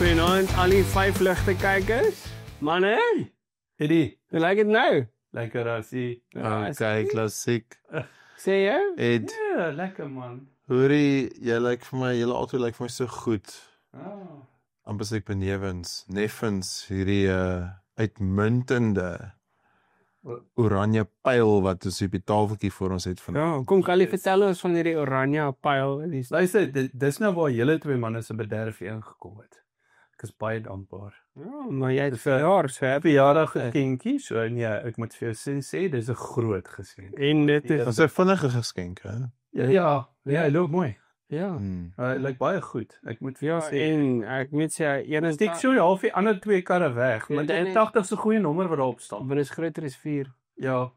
Goeienaand, al die 5 ligte kykers. Manne, Eddie, hoe lyk dit nou? lekker as jy. Okay, klassiek. Sê jy? Ed, Ja, lekker man. hoorie, jy lyk vir my, julle altyd lyk vir my so goed. Ah. Amper sê ek benewens, neffens, hierdie uitmuntende oranje pyl wat ons op die tafeltjie voor ons het van. Ja, kom Kali, vertel ons van hierdie oranje pyl. Luister, dis nou waar julle twee manne se bederf ingekom het. Ek is baie dankbaar. Ja, maar jy het verjaar, so happy. Verjaardag geskenkie, so nee, ek moet vir jou sê, dis 'n groot geskenk. En dit Dit is, is 'n vinnige geskenk, hè? Ja, hy loop mooi. ja. Hy lyk baie goed. Ek moet vir jou Ja, sê. en ek moet sê, een is Ek sou half die ander twee karre weg, maar Ja, dit 80 se goeie nommer wat daarop staan. want is groter as 4. Ja.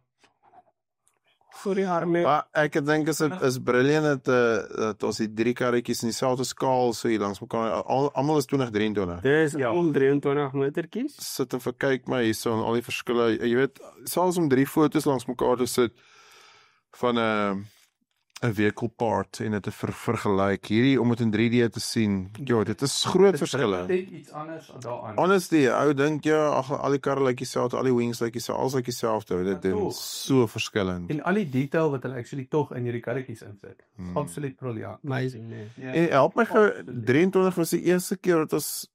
Vir die arme. Maar ek dink is brilliant dat ons die 3 karretjies in dieselfde skaal so hier langs mekaar almal is 2023. Dis Ja. al 23 motortjies. Sit en verkyk my hierso en al die verskille. Jy weet, selfs om 3 fotos langs mekaar te sit van 'n vehicle part en dit te vergelyk. Hierdie om dit in 3D te sien. Ja, dit is groot verskille. Dit iets anders daaraan. Honestly, ou dink ja, al die karre lyk dieselfde, al die wings lyk dieselfde, alles lyk dieselfde. Dit Ja, is toch. so verskillend. En al die detail wat hulle actually tog in hierdie karretjies insit. Absoluut briljant. Amazing, nee. Ja. En help my gou, 23 was die eerste keer dat ons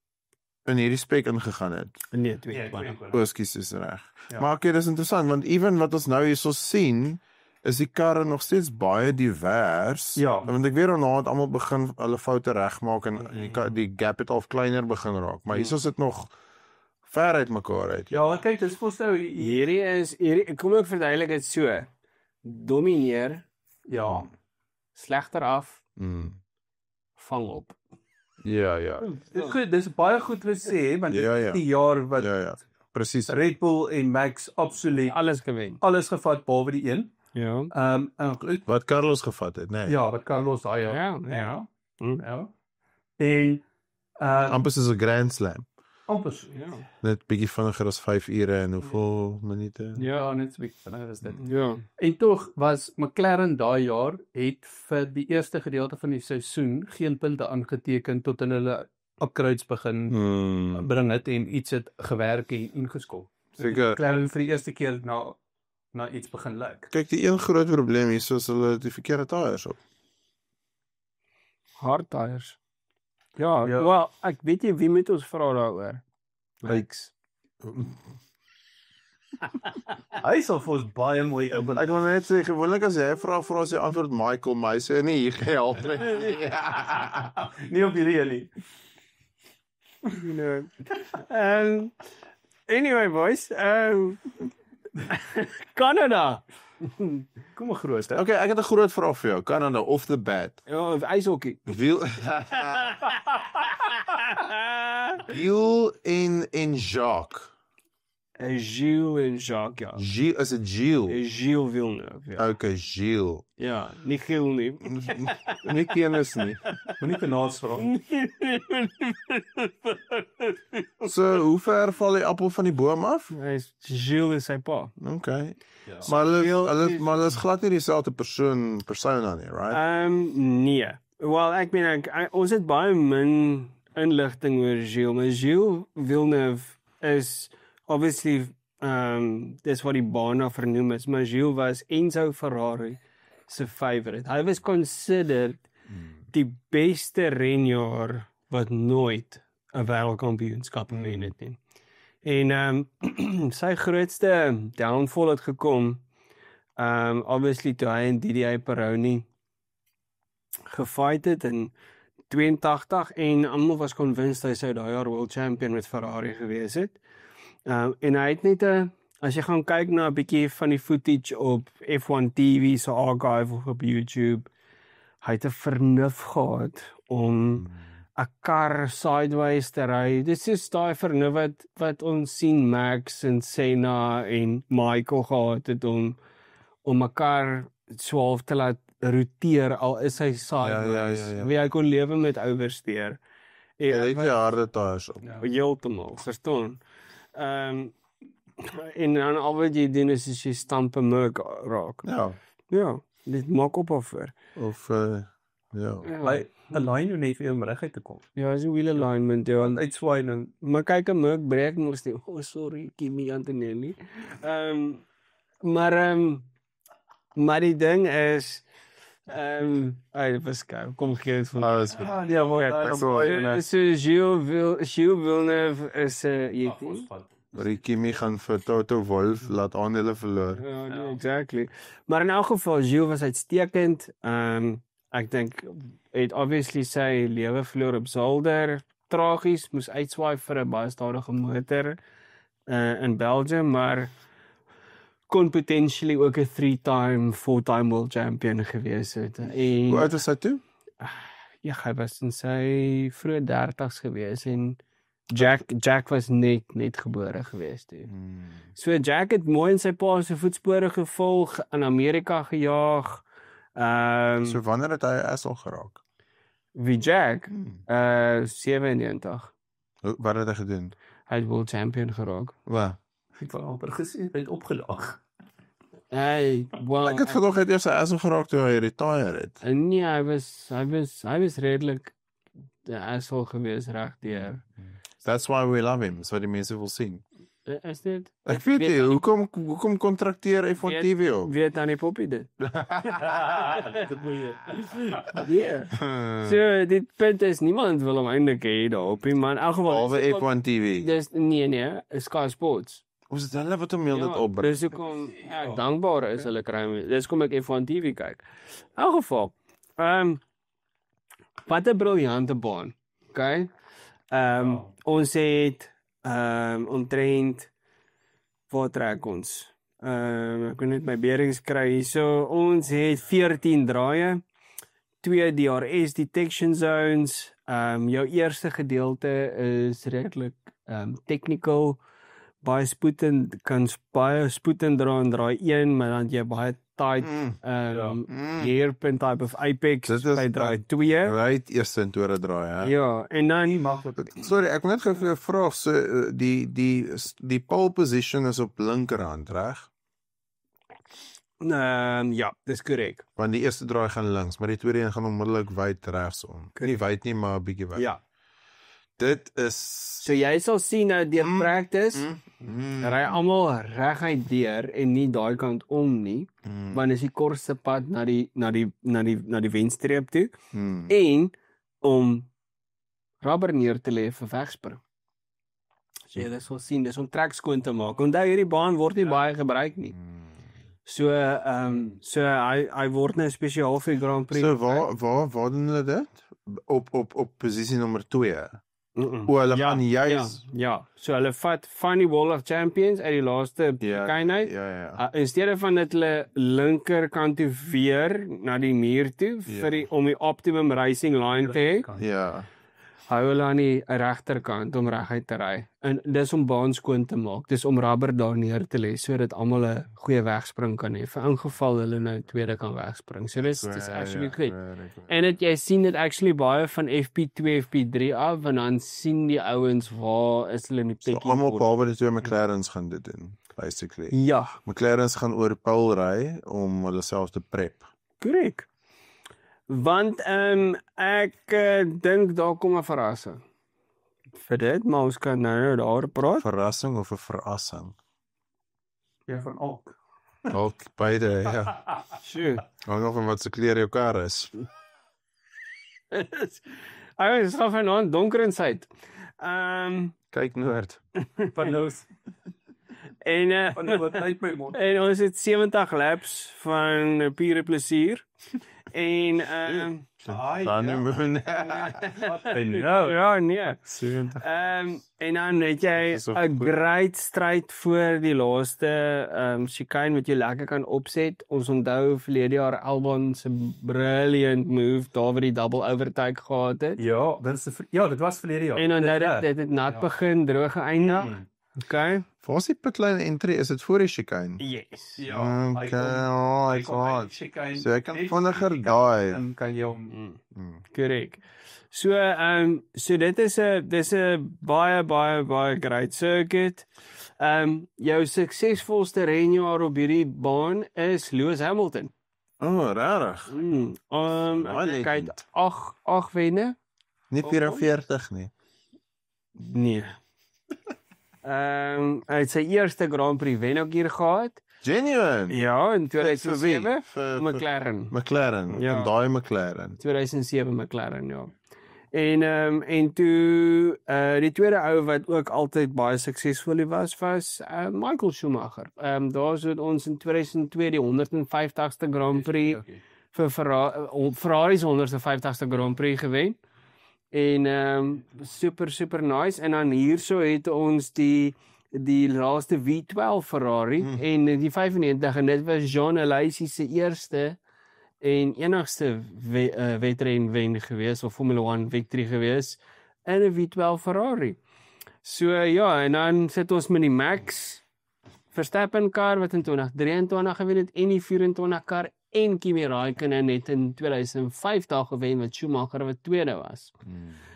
in hierdie spek ingegaan het. Nee, 22. O, ekskuus, is reg. Ja. Maar okay, dis interessant want even wat ons nou hierso sien, is die karre nog steeds baie divers. Ja. Want ek weet daarna het almal begin hulle foute regmaak en die gap het al kleiner begin raak, maar hierso sit nog ver uit mekaar uit. Ja, kyk, dis vir nou Hierdie, kom ek verduidelik dit so. Domineer, ja. slegter af, Mm. vang op. Ja, ja. Dis baie goed gesê, want dit Ja, is ja. die jaar wat Ja, ja. Presies. Red Bull en Max absoluut Alles gewen. alles gevat behalwe die een. Ja. En Wat Carlos gevat het, nee. ja, wat Carlos daai jaar. Ja, ja. Ja. Hm. Ja. En Amper soos 'n Grand Slam. amper so. Ja. Net bietjie vinniger as 5 ure en hoeveel minute? Ja, net so bietjie vinniger is dit. Ja. En tog was McLaren daai jaar het vir die eerste gedeelte van die seisoen geen punte aangeteken tot in hulle upgrades begin bring het en iets het gewerk en ingeskop. Seker. McLaren vir die eerste keer na iets begin lyk. Kyk, die een groot probleem hier is hulle die verkeerde tyres op. Hard tires. Ja, Ja. wel, ek weet jy wie moet ons vra daaroor. Lyks. Hy sal vir ons baie mooi Ek wil net sê, gewoonlik as jy vra as jy antwoord Michael, my sê nee, hier gehelp nie. nie op hierdie een nie. You know. Anyway, boys, Canada. Kom maar groot, hè. Okay, ek het 'n groot vraag vir jou. Canada off the bat. Ja, ijshockey. Wiel en Jacques. Gilles en Jacques, ja. Gilles is dit Gilles. Gilles Villeneuve, ja. Okay, Gilles. Ja, nie Gilles nie. Nie kennis nie. Moenie penaats vra. So, hoe ver val die appel van die boom af? Gilles is sy pa. Okay. Ja. Maar hulle is glad nie dieselfde persoon dan nie, right? Nee. Wel, ek meen ons het baie min inligting oor Gilles, maar Gilles Villeneuve is obviously dis wat die baan na vernoem is, maar Gilles was Enzo Ferrari se favorite. Hy was considered die beste renjaer wat nooit 'n wêreldkampioenskap gewen het nie. En sy grootste downfall het gekom obviously toe hy en Didier Pironi gefight het in 82 en almal was convinced hy sou daai jaar world champion met Ferrari gewees het. En hy het net as jy gaan kyk na 'n bietjie van die footage op F1 TV se archive op YouTube, hy het 'n vernuf gehad om 'n kar sideways te ry. Dis is daai vernuf wat ons sien Max en Senna en Michael gehad het om 'n kar swaalf te laat roteer al is hy sideways. Ja. Wie hy kon lewe met oversteer. Jy het nie harde tyres op. Ja, heeltemal, verstaan. En dan al wat jy doen is jy stamp 'n murk raak. Ja. Ja, dit maak op of vir. Of Ja. By 'n line net vir hom reguit te kom. Ja, is 'n wheel alignment, ja. Uitswaai en Maar kyk, 'n Merc breek nog steeds. Oh, sorry, Kimi Antonelli. Maar die ding is, hy was koud. Kom gee dit van. Alles ja, maar So Gilles Villeneuve is jy weet. Kimi gaan vir Toto Wolff laat aan hulle verloor. Ja, nee, exactly. Maar in elk geval, Gilles was uitstekend. Ek dink het obviously sy lewe verloor op Zolder. Tragies, moes uitswaai vir 'n baie stadige motor in Belgium, maar kon potentially ook 'n 3-time, 4-time world champion gewees het. En Hoe oud was hy toe? ja, hy was in sy vroeë 30's gewees en Jack was net gebore gewees toe. So Jack het mooi in sy pa se voetspore gevolg, in Amerika gejaag. So wanneer het hy asshole geraak? Wie Jack? 97. Wat het hy gedoen? Hy het world champion geraak. Wat? ek wou amper gesê hy het opgedaag. Hey, well, Ek het gedoog hy het eers 'n asshole geraak toe hy retire het. nee, hy was redelik 'n asshole gewees regdeur. That's why we love him, so die mense wil sien. Is dit? Ek weet nie, hoekom kontrakteer F1 TV op? Weet aan die poppie dit. Dit moet jy. Ja. So dit punt is niemand wil hom eintlik hê daarop nie, maar in elk geval Behalve F1 TV. dis nee, Sky Sports. Ons het hulle wat hom heel dit opbring. Dis hoekom ek dankbaar is hulle kry. Dis kom ek F1 TV kyk. In elk geval, wat 'n briljante baan. Okay? Ons het omtrent waar trek ons? Ek kan net my bearings kry hierso. Ons het 14 draaie, 2 DRS detection zones. Jou eerste gedeelte is redelik technical. Baie spoed en dra in draai 1, maar dan jy baie tight hairpin type of apex by draai 2. Right, eerste en tweede draai, hè? Ja, en dan Sorry, ek wil net gou vir jou vra, so die pole position is op linkerhand, reg? ja, dis korrek. Want die eerste draai gaan links, maar die tweede een gaan onmiddellik wyd regsom. Nie wyd nie, maar 'n bietjie wyd. Ja. Dit is So jy sal sien nou deur practice ry almal reguit deur en nie daai kant om nie, want dis die kortste pad na die wenstreep toe en om rubber neer te lê vir wegspring. So jy sal sien, dis om trek skoon te maak. Onthou hierdie baan word nie baie gebruik nie. So hy word nou spesiaal vir die Grand Prix. So waar doen hulle dit? Op posisie nommer 2. O, hulle gaan juis. Ja. So hulle vat van die Wall of Champions uit die laaste chicane uit. Ja. In steede van dit hulle linkerkant toe weer na die muur toe om die optimum racing line te hê. Ja. Hou hulle aan die regterkant om reguit te ry. En dis om baan skoon te maak. Dis om rubber daar neer te lê sodat almal 'n goeie wegspring kan hê vir ingeval hulle nou tweede kan wegspring. So dis actually goed. En jy sien dit actually baie van FP2, FP3 af en dan sien die ouens waar is hulle in die So almal behalwe die twee McLarens gaan dit doen, basically. Ja, McLarens gaan oor pole ry om hulle self te prep. korrek. Want ek dink daar kom 'n verrassing. Vir dit, maar ons kan nou daar praat. Verrassing of 'n verassing? Ja, van ook. Ook beide, ja. Sjoe. Hang af van wat se kleur jou kar is. Ons gaan vanaand donker en suid. Kyk noord. Van nou En wat tyd my mond. en ons het 70 laps van pure plesier. En Dan moet ja, nee. 70. En dan het jy 'n great stryd voor die laaste chicane wat jy lekker kan opset. Ons onthou verlede jaar Albon se brilliant move daar waar die double overtake gehad het. Dit was verlede jaar. En dan dit het nat begin, droog geëindig. Okay. Waar is die pitlane entry? Is dit voor die chicane? Yes. Okay, so ek kan vinniger daai. Dan kan jy hom Korrek. So dit is 'n baie great circuit. Jou suksesvolste renjaer op hierdie baan is Lewis Hamilton. Rarig. Ek het 8 wenne. Nie 44 nie. Nee. Hy het sy eerste Grand Prix wen ook hier gehad. Genuine. Ja, in Vir wie? 2007. Vir McLaren. McLaren. Ja. En daai McLaren. 2007 McLaren, ja. En toe die tweede ou wat ook altyd baie suksesvol was Michael Schumacher. Daar het ons in 2002 die 150ste Grand Prix vir Ferrari's 150ste Grand Prix gewen. En super nice. En dan hierso het ons die laaste V12 Ferrari en die 95 en dit was Jean Alesi se eerste en enigste wedren wen gewees of Formula 1 victory gewees in 'n V12 Ferrari. So ja, en dan sit ons met die Max Verstappen kar wat in 2023 gewen het en die 24 kar en Kimi Raikkonen net in 2005 daar gewen wat Schumacher wat tweede was.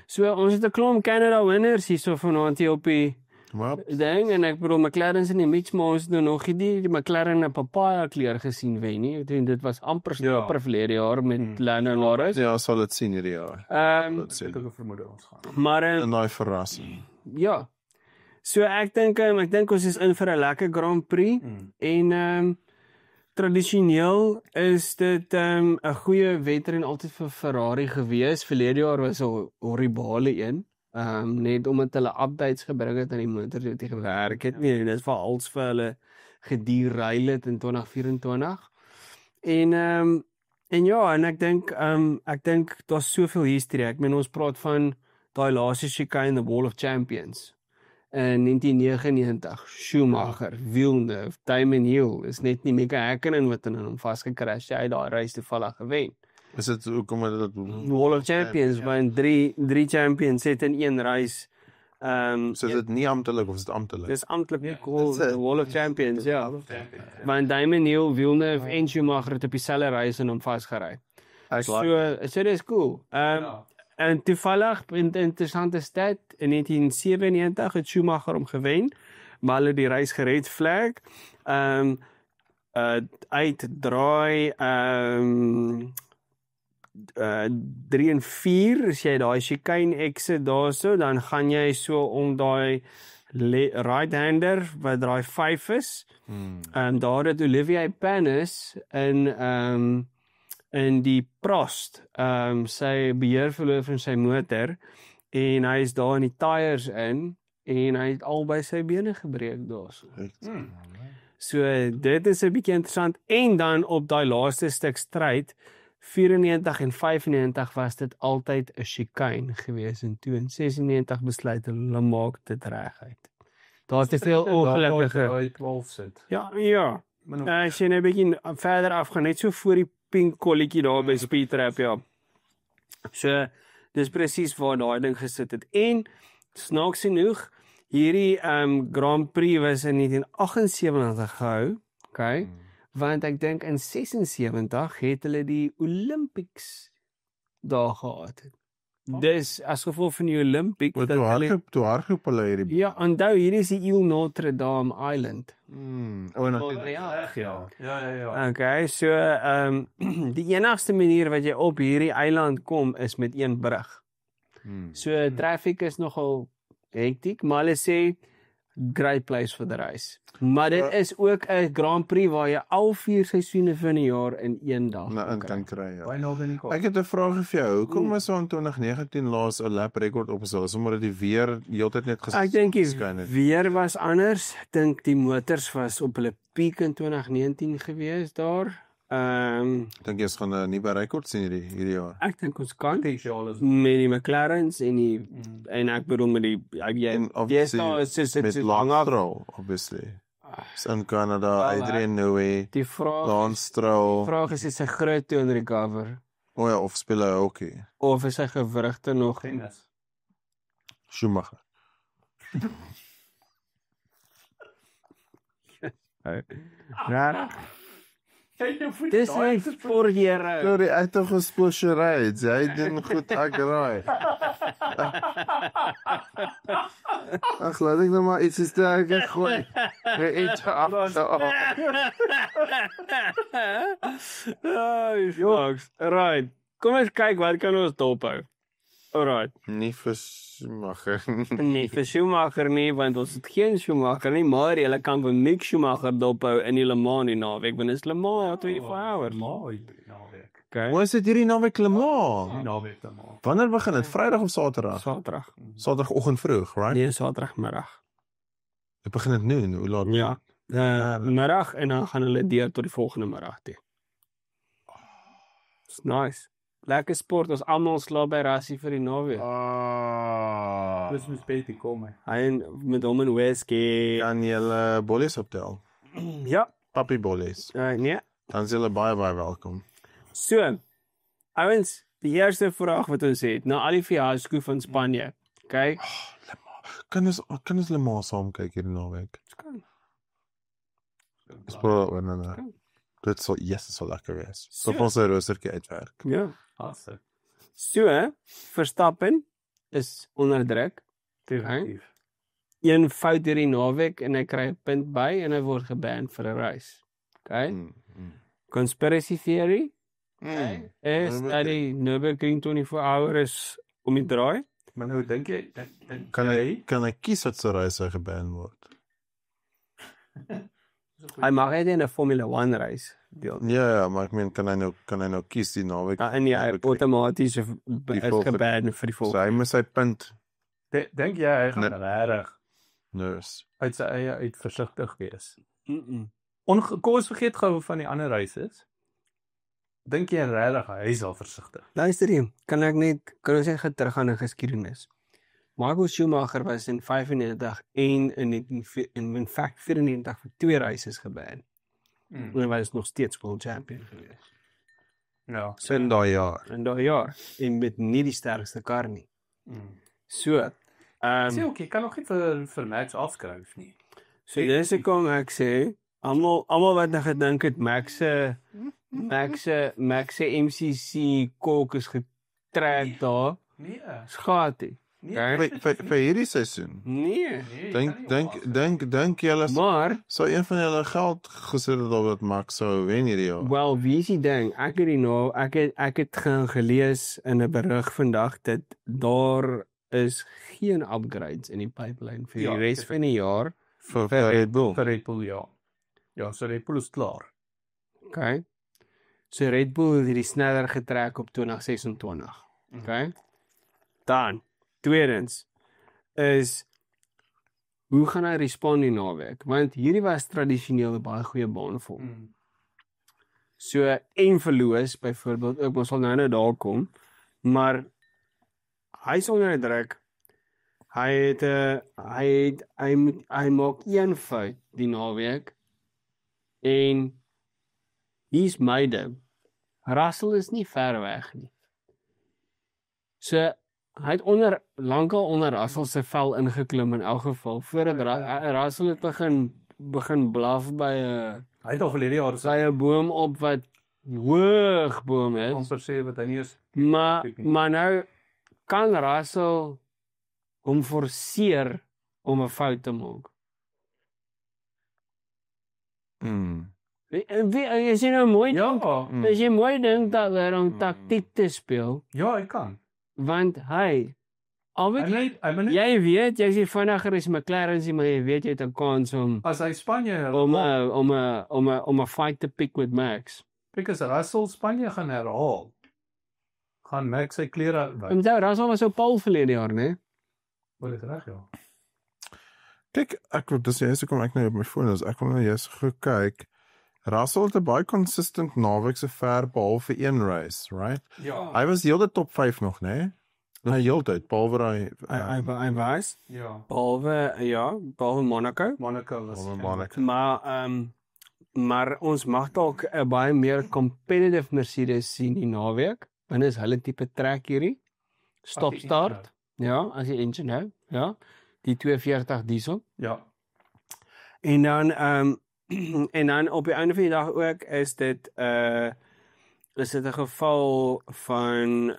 So ons het 'n klomp Canada winners hierso vanaand hier op die ding en ek bedoel McLaren's in die mix, maar ons het nog die McLaren 'n papaya kleur gesien wen nie. Ek dink dit was amper stapper verlede jaar met Lando Norris. Ja, sal dit sien hierdie jaar. Ek het vermoed ons gaan. Maar En daai verrassing. ja. So ek dink ons is in vir 'n lekker Grand Prix en tradisioneel is dit 'n goeie wedren altyd vir Ferrari gewees. Verlede jaar was 'n horribale een. Net omdat hulle updates gebring het aan die motors wat nie gewerk het nie. En dit is vir als vir hulle gederail het in 2024. En ja, en ek dink daar's soveel history. Ek meen ons praat van daai laaste chicane in the Wall of Champions. In 1999, Schumacher, Villeneuve, Damon Hill, is net nie Mika Häkkinen wat in hom vasgecrash het, hy daai race toevallig gewen. Is dit hoekom dit Wall of Champions, want drie champions het in een race. So is dit nie amptelik of is dit amptelik? Dis amptelik cool, the Wall of Champions, ja. Want Damon Hill, Villeneuve en Schumacher het op dieselfde race in hom vasgery. So dis cool. En toevallig, 'n interessante stat, in 1997 het Schumacher hom gewen, maar hulle die race gered flag. Uitdraai 3 en 4, as jy daai chicane exit daarso, dan gaan jy so om daai right-hander wat draai 5 is. Daar het Olivier Panis in die Prost, sy beheer verloor van sy motor en hy is daar in die tyres in en hy het albei sy bene gebreek daarso. So dit is 'n bietjie interessant en dan op daai laaste stuk stryd 94 en 95 was dit altyd 'n chicane gewees en toe in 96 besluit hulle maak dit reguit. Daar's te veel ongelukkige 12 sit. Ja. As jy net 'n bietjie verder af gaan, net so voor die pink kolletjie daar by Speed Trap, ja. So dis presies waar daai ding gesit het. En snaaks genoeg, hierdie Grand Prix was in 1978 gehou, okay? Want ek dink in 76 het hulle die Olympics daar gehad. Dis as gevolg van die Olympics Toe hardloop hulle hierdie. Ja, onthou hierdie is die Île Notre Dame Island. Ja. Okay, so die enigste manier wat jy op hierdie eiland kom is met een brug. So traffic is nogal hektiek, maar hulle sê great place for the race. Maar dit is ook 'n Grand Prix waar jy al 4 seisoene van die jaar in een dag kan kry. Ja. Baie naby in die kop. Ek het 'n vraag vir jou. Hoekom is in 2019 laas 'n lap rekord opgestel? Is omdat die weer heeltyd net Ek dink die weer was anders. Ek dink die motors was op hulle piek in 2019 gewees daar. Dink jy ons gaan 'n nuwe rekord sien hierdie jaar? Ek dink ons kan Potensiaal is met die McLaren's en die en ek bedoel met die met Lance obviously. In Canada, Adrian Newey, Die vraag Lance Stroll. is sy groot toe in recover Of speel hy hockey? of is sy gewrigte nog tennis. Schumacher. raar? Dis hy vorige Nou, die uit toch gesplosery, hy doen goed, ek raai. Ag, laat ek nou maar iets sterk gooi. Iets af. Jokes. Right. Kom eens kyk wat kan ons dophou. Alright. Nie vir Schumacher. Nee, vir Schumacher nie, want ons het geen Schumacher nie, maar jy kan vir Mick Schumacher dophou in die Le Mans die naweek, want is Le Mans 24 hours. Mooi naweek. Okay. Hoe is dit hierdie naweek Le Mans? Naweek dan maar. Wanneer begin dit? Vrydag of Saterdag? Saterdag. Saterdagoggend vroeg, right? Nee, Saterdagmiddag. Dit begin dit noon, hoe laat? Ja. Middag en dan gaan hulle deur tot die volgende middag toe. It's nice. Lekker sport, ons almal slaap by Rassie vir die naweek. Christmas party kom hy. Hy met hom en whisky. Kan julle bollies optel? Ja, Papi bollies. nee. Dan is julle baie welkom. So, ouens, die eerste vraag wat ons het, na al die fiasco van Spanje, okay? Kan ons Le Mans saam kyk hierdie naweek? Spoor oor nou. Dit sal lekker wees. So ons se roostertjie uitwerk. Ja. Awesome. So, Verstappen is onder druk. Definitief. Een fout hierdie naweek en hy kry 'n punt by en hy word geban vir 'n race. Okay? Conspiracy theory is dat die Nürburgring 24 hours om die draai. Maar nou dink jy Kan hy kies wat sy reise geban word? Hy mag net in 'n Formula 1 race deel. Ja, maar ek meen kan hy nou kies die naweek? En hy outomaties is volgende- geban vir die So volgende. hy moet sy punt dink jy hy gaan regtig nurse. uit sy eie uit versigtig wees? Mm. Kom ons vergeet gou van die ander races. Dink jy regtig hy is al versigtig? Luister hier, kan ons net gaan terug aan 'n geskiedenis. Michael Schumacher was in 95 en in fact 94 vir 2 races geban. En hy was nog steeds world champion geweest. Ja. In daai jaar. In daai jaar en met nie die sterkste kar nie. So, Sê ook, jy kan nog nie vir Max afskryf nie. so dis hoekom ek sê almal wat nou gedink het Max se MCC kolk is getrek daar, Nee. skatie. Vir hierdie seisoen. Nee. Dink julle Maar sou een van julle geld gesit het op dat Max sou wen hierdie jaar? wel, wie is die ding? Ek het gelees in 'n berig vandag dat daar is geen upgrades in die pipeline vir die res van die jaar. Vir Red Bull. Vir Red Bull, ja. Ja, so Red Bull is klaar. Okay. So Red Bull het hierdie sneller getrek op 2026. Okay. Dan tweedens is hoe gaan hy respond die naweek? Want hierdie was tradisioneel 'n baie goeie baan vir hom. So en verloos byvoorbeeld, ek ons sal nou daar kom, maar hy is onder druk. Hy maak een fout die naweek en hier's my ding. Russell is nie ver weg nie. So hy het lankal onder Russell se vel ingeklim in elk geval voordat Russell het begin blaf by 'n Hy het al verlede jaar sy 'n boom op wat hoog boom is. amper sê wat hy nie is. Maar nou kan Russell hom forceer om 'n fout te maak. As jy nou mooi as jy mooi dink dat hy om taktiek te speel, Ja, hy kan. want hy jy weet jy's nie vinniger as McLaren, maar jy weet jy het 'n kans om As hy Spanje om 'n fight te pick met Max. Because Russell Spanje gaan herhaal. Gaan Max sy klere uit. Onthou, Russell was op Paul verlede jaar, né? Wat is reg, ja. Kyk, dis eers kom ek nou op my foon, as ek wil nou eers kyk. Russell het 'n baie consistent naweek se ver behalwe een race, right? Ja. Hy was heel die top 5 nog, né? Nee, heeltyd, behalwe Hy was Ja. behalwe Monaco. Monaco was. Monaco. Maar ons mag dalk 'n baie meer competitive Mercedes sien die naweek. Want is hulle tipe trek hierdie. Stop-start. Ja, as die engine hou, ja. Die 240 diesel. Ja. En dan en dan op die einde van die dag ook is dit 'n geval van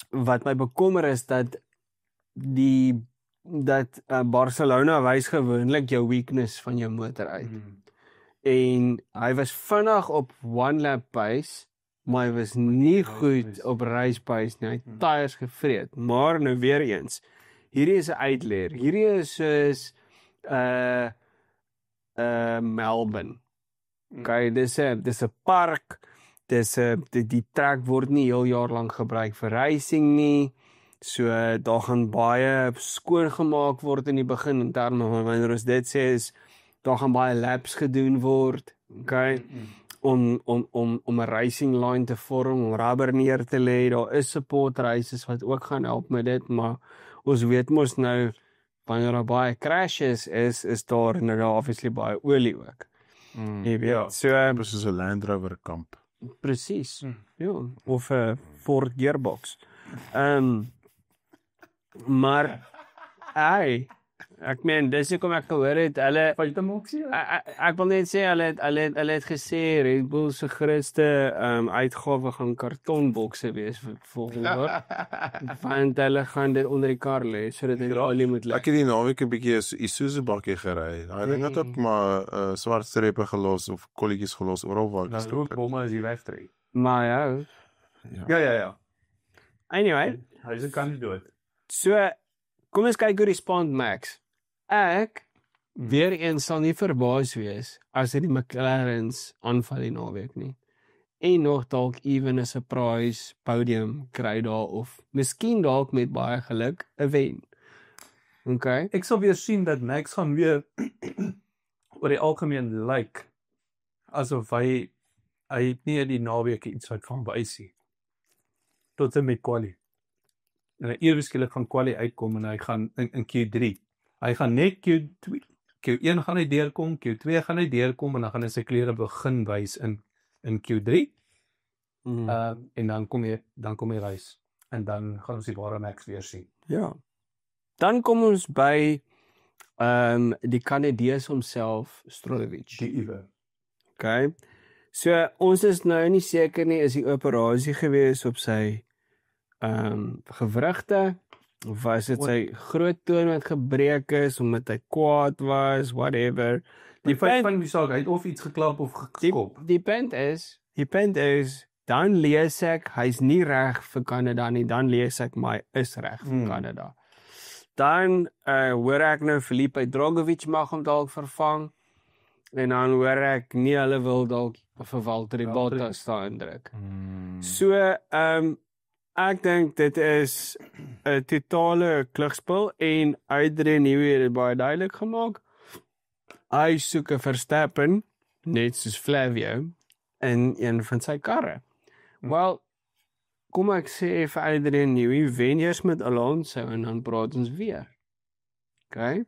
wat my bekommer is dat Barcelona wys gewoonlik jou weakness van jou motor uit. En hy was vinnig op one lap pace, maar hy was nie goed op race pace nie. Hy het tyres gevreet. Maar nou weer eens, hierdie is 'n uitleer. Hierdie is soos Melbourne. Okay, dis 'n park. Die trek word nie heel jaar lank gebruik vir racing nie. So daar gaan baie skoongemaak word in die begin in terme van wanneer ons dit sê is daar gaan baie laps gedoen word, okay? Om 'n racing line te vorm, om rubber neer te lê. Daar is support races wat ook gaan help met dit, maar ons weet mos nou wanneer daar baie crashes is daar inderdaad obviously baie olie ook. Jy weet, so soos 'n Land Rover kamp. Presies. Ja, of 'n Ford gearbox. Maar ek meen dis hoekom ek gehoor het hulle ek wil net sê hulle het gesê Red Bull se grootste uitgawe gaan kartonbokse wees vir volgende jaar. Want hulle gaan dit onder die kar lê sodat dit olie moet lê. Ek het die naweek 'n bietjie 'n Isuzu bakkie gery. Daai ding het ook maar swart strepe gelos of kolletjies gelos oral waar ek gestoop het. Bomme as jy wegtrek. Maar ja. Anyway, hy is 'n kandidaat. So, kom ons kyk hoe respond Max. Ek weer eens sal nie verbaas wees as dit die McLarens aanval die naweek nie. En nog dalk even 'n surprise podium kry daar of miskien dalk met baie geluk 'n wen. Okay? Ek sal weer sien dat Max gaan weer oor die algemeen lyk asof hy het nie die naweek iets uit van wys nie. Tot en met quali. En hy ewe skielik van quali uitkom en hy gaan in Q3. Hy gaan net Q1 gaan hy deurkom, Q2 gaan hy deurkom en dan gaan hy sy klere begin wys in Q3. En dan kom hy race en dan gaan ons die ware Max weer sien. Ja. Dan kom ons by die Kanadees homself, Strolovic. Die Iwe. Okay. So ons is nou nie seker nie is die operasie gewees op sy gewrigte of was dit sy groot toon wat gebreek is omdat hy kwaad was, whatever. Die feit van die saak, hy het of iets geklap of geskop. Die punt is dan lees ek hy's nie reg vir Kanada nie, dan lees ek maar hy is reg vir Kanada. Dan hoor ek nou Felipe Drugovich mag hom dalk vervang en dan hoor ek nie hulle wil dalk vir Valtteri Bottas daar indruk. So ek dink dit is 'n totale klugspel en Adrian Newey het dit baie duidelik gemaak. Hy soek 'n Verstappen, net soos Flavio, in een van sy karre. Wel, kom ek sê vir Adrian Newey, wen eers met Alonso en dan praat ons weer. Okay?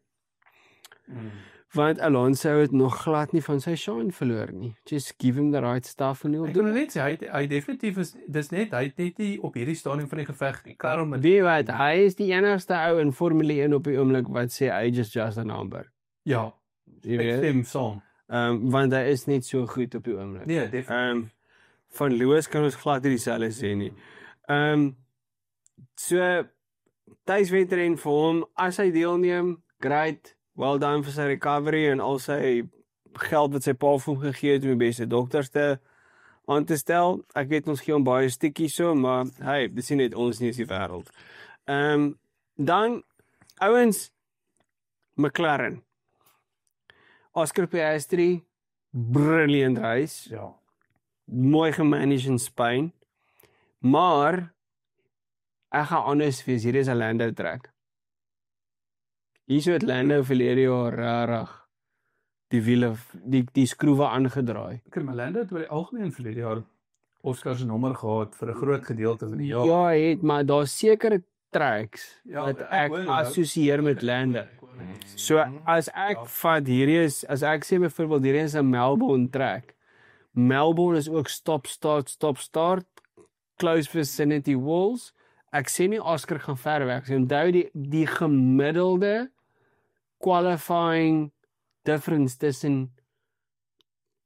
Want Alonso het nog glad nie van sy shine verloor nie. Just give him the right stuff and he'll Ek do kan it. net sê, hy definitief is, hy het net nie op hierdie stadium van die geveg nie. Klaar met Wie weet, hy is die enigste ou in Formule 1 op die oomblik wat sê age is just a number. ja, Jy ek weet? stem saam. Want hy is net so goed op die oomblik. Nee, definitief. Van Lewis kan ons glad nie dieselfde sê nie. So tuiswedren vir hom, as hy deelneem, great, well done vir sy recovery en al sy geld wat sy pa vir hom gegee het om die beste dokters aan te stel. Ek weet ons gee hom baie stukkies so, maar hey, dis nie net ons nie, is die wêreld. Dan ouens McLaren. Oscar Piastri, brilliant race. Ja. Mooi gemanage in Spanje. Maar ek gaan anders wees, hier is 'n Lando trek. Hier het Lando verlede jaar rarig die wiele, die skroewe aangedraai. Ek het Melanda het oor die algemeen verlede jaar Oscar se nommer gehad vir 'n groot gedeelte van die jaar. Ja, het, maar daar's sekere tracks Ja, wat ek ek hoor dit. assosieer met Lando. So as ek vat hierdie is, as ek sê byvoorbeeld hierdie is 'n Melbourne track. Melbourne is ook stop start, close vicinity walls. Ek sê nie Oscar gaan ver weg. So onthou die gemiddelde qualifying difference tussen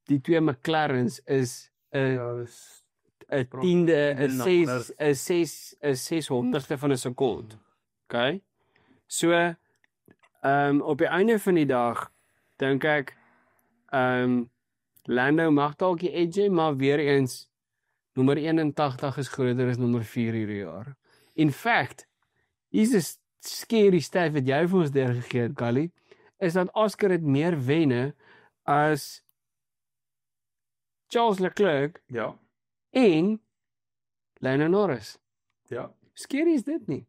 die twee McLarens is 'n 10de, 'n 600ste van 'n sekond. Okay? So op die einde van die dag dink ek Lando mag dalk die edge, maar weer eens nommer 81 is groter as nommer 4 hierdie jaar. In fact, hier's 'n scary stat wat jy vir ons daar gegee het, Kali, is dat Oscar het meer wenne as Charles Leclerc en Lando Norris. Ja. Scary is dit nie.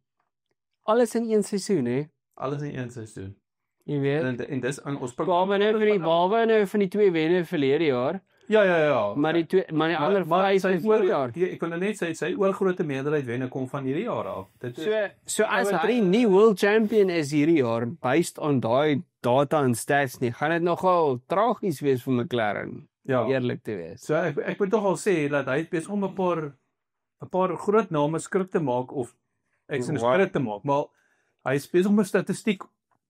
Alles in een seisoen, hè? Alles in een seisoen. Jy weet. En dis aan ons Behalwe nou van die twee wenne verlede jaar, Ja. maar die ander 5 sy is vorig jaar. Ek kon net sê sy oorgrootste meerderheid wenne kom van hierdie jaar af. Dit is So as hy nie world champion is hierdie jaar based on daai data en stats nie, gaan dit nogal tragies wees vir McLaren. Eerlik te wees. So ek moet tog al sê dat hy besig om 'n paar groot name skrip te maak of ek sê skrip te maak, maar hy is besig om 'n statistiek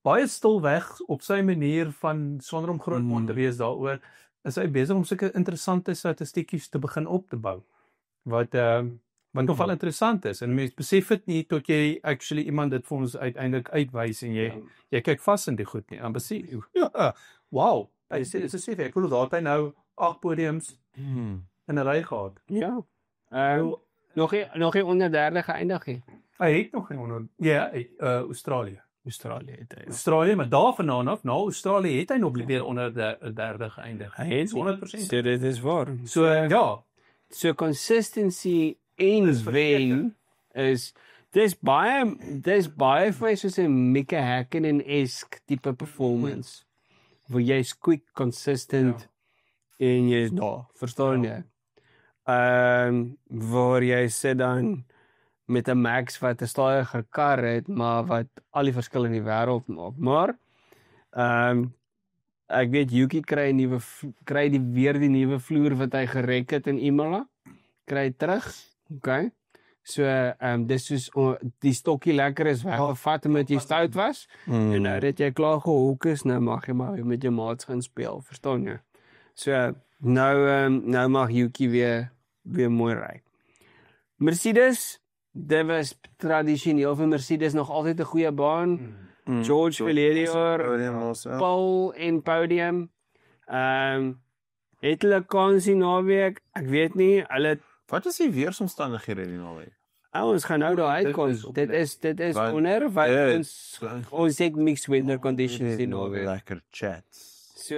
baie stil weg op sy manier van sonder om groot mond te wees daaroor. Is hy besig om sulke interessante statistiekies te begin op te bou. Wat nogal interessant is en mense besef dit nie tot jy actually iemand dit vir ons uiteindelik uitwys en jy kyk vas in die goed nie. Dan besef wow. Hy sê dis sê ek wil daar hy nou 8 podiums in 'n ry gehad. Ja. Nog nie onder derde geëindig nie. Hy het nog nie onder Australië, maar daarvandaan af na Australië het hy nog weer onder die derde geëindig. Hy het 100%. So dit is waar. So So consistency en wen is dis baie vir my soos 'n Mika Häkkinen-esque tipe performance. Waar jy's quick, consistent en jy's daar, verstaan jy? Waar jy sit dan met 'n Max wat 'n stadiger kar het, maar wat al die verskil in die wêreld maak. Maar ek weet Yuki kry die nuwe vloer wat hy gerek het in Imola. Kry terug. Okay. So dis soos die stokkie lekker is weggevat omdat jy stout was. En nou dat jy klaar gehok is, nou mag jy maar weer met jou maats gaan speel, verstaan jy? So nou mag Yuki weer mooi ry. Mercedes, dit was tradisioneel vir Mercedes nog altyd 'n goeie baan. George verlede jaar, Paul en podium. Het hulle kans die naweek? Ek weet nie. Wat is die weeromstandighede die naweek? Ons gaan nou daar uitkom. Dit is onder wat ons sê mixed weather conditions die naweek. Lekker chats. So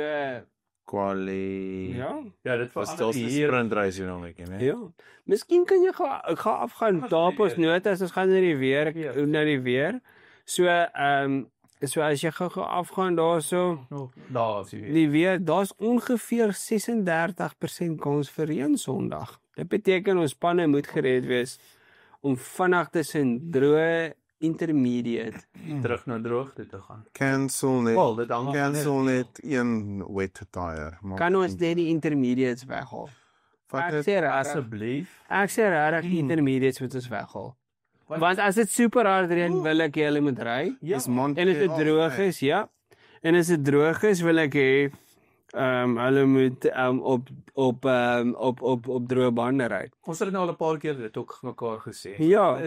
quali. Ja, dit was stil sprint race nou ek, né? Ja. Miskien kan jy gaan afgaan daar op ons notas, ons gaan na die weer. So as jy gou afgaan daarso, daar is die die weer, daar's ongeveer 36% kans vir reën Sondag. Dit beteken ons spanne moet gereed wees om vinnig tussen droë intermediate terug na droogte te gaan. Cancel net. Wel, dit hang cancel net een wet tire. Kan ons net die intermediates weghaal? Ek sê asseblief. Ek sê regtig die intermediates moet ons weghaal. Want as dit super hard reën, wil ek hê hulle moet ry. En as dit droog is, ja. En as dit droog is, wil ek hê hulle moet op droë bande ry. Ons het nou al 'n paar keer dit ook mekaar gesê. Ja.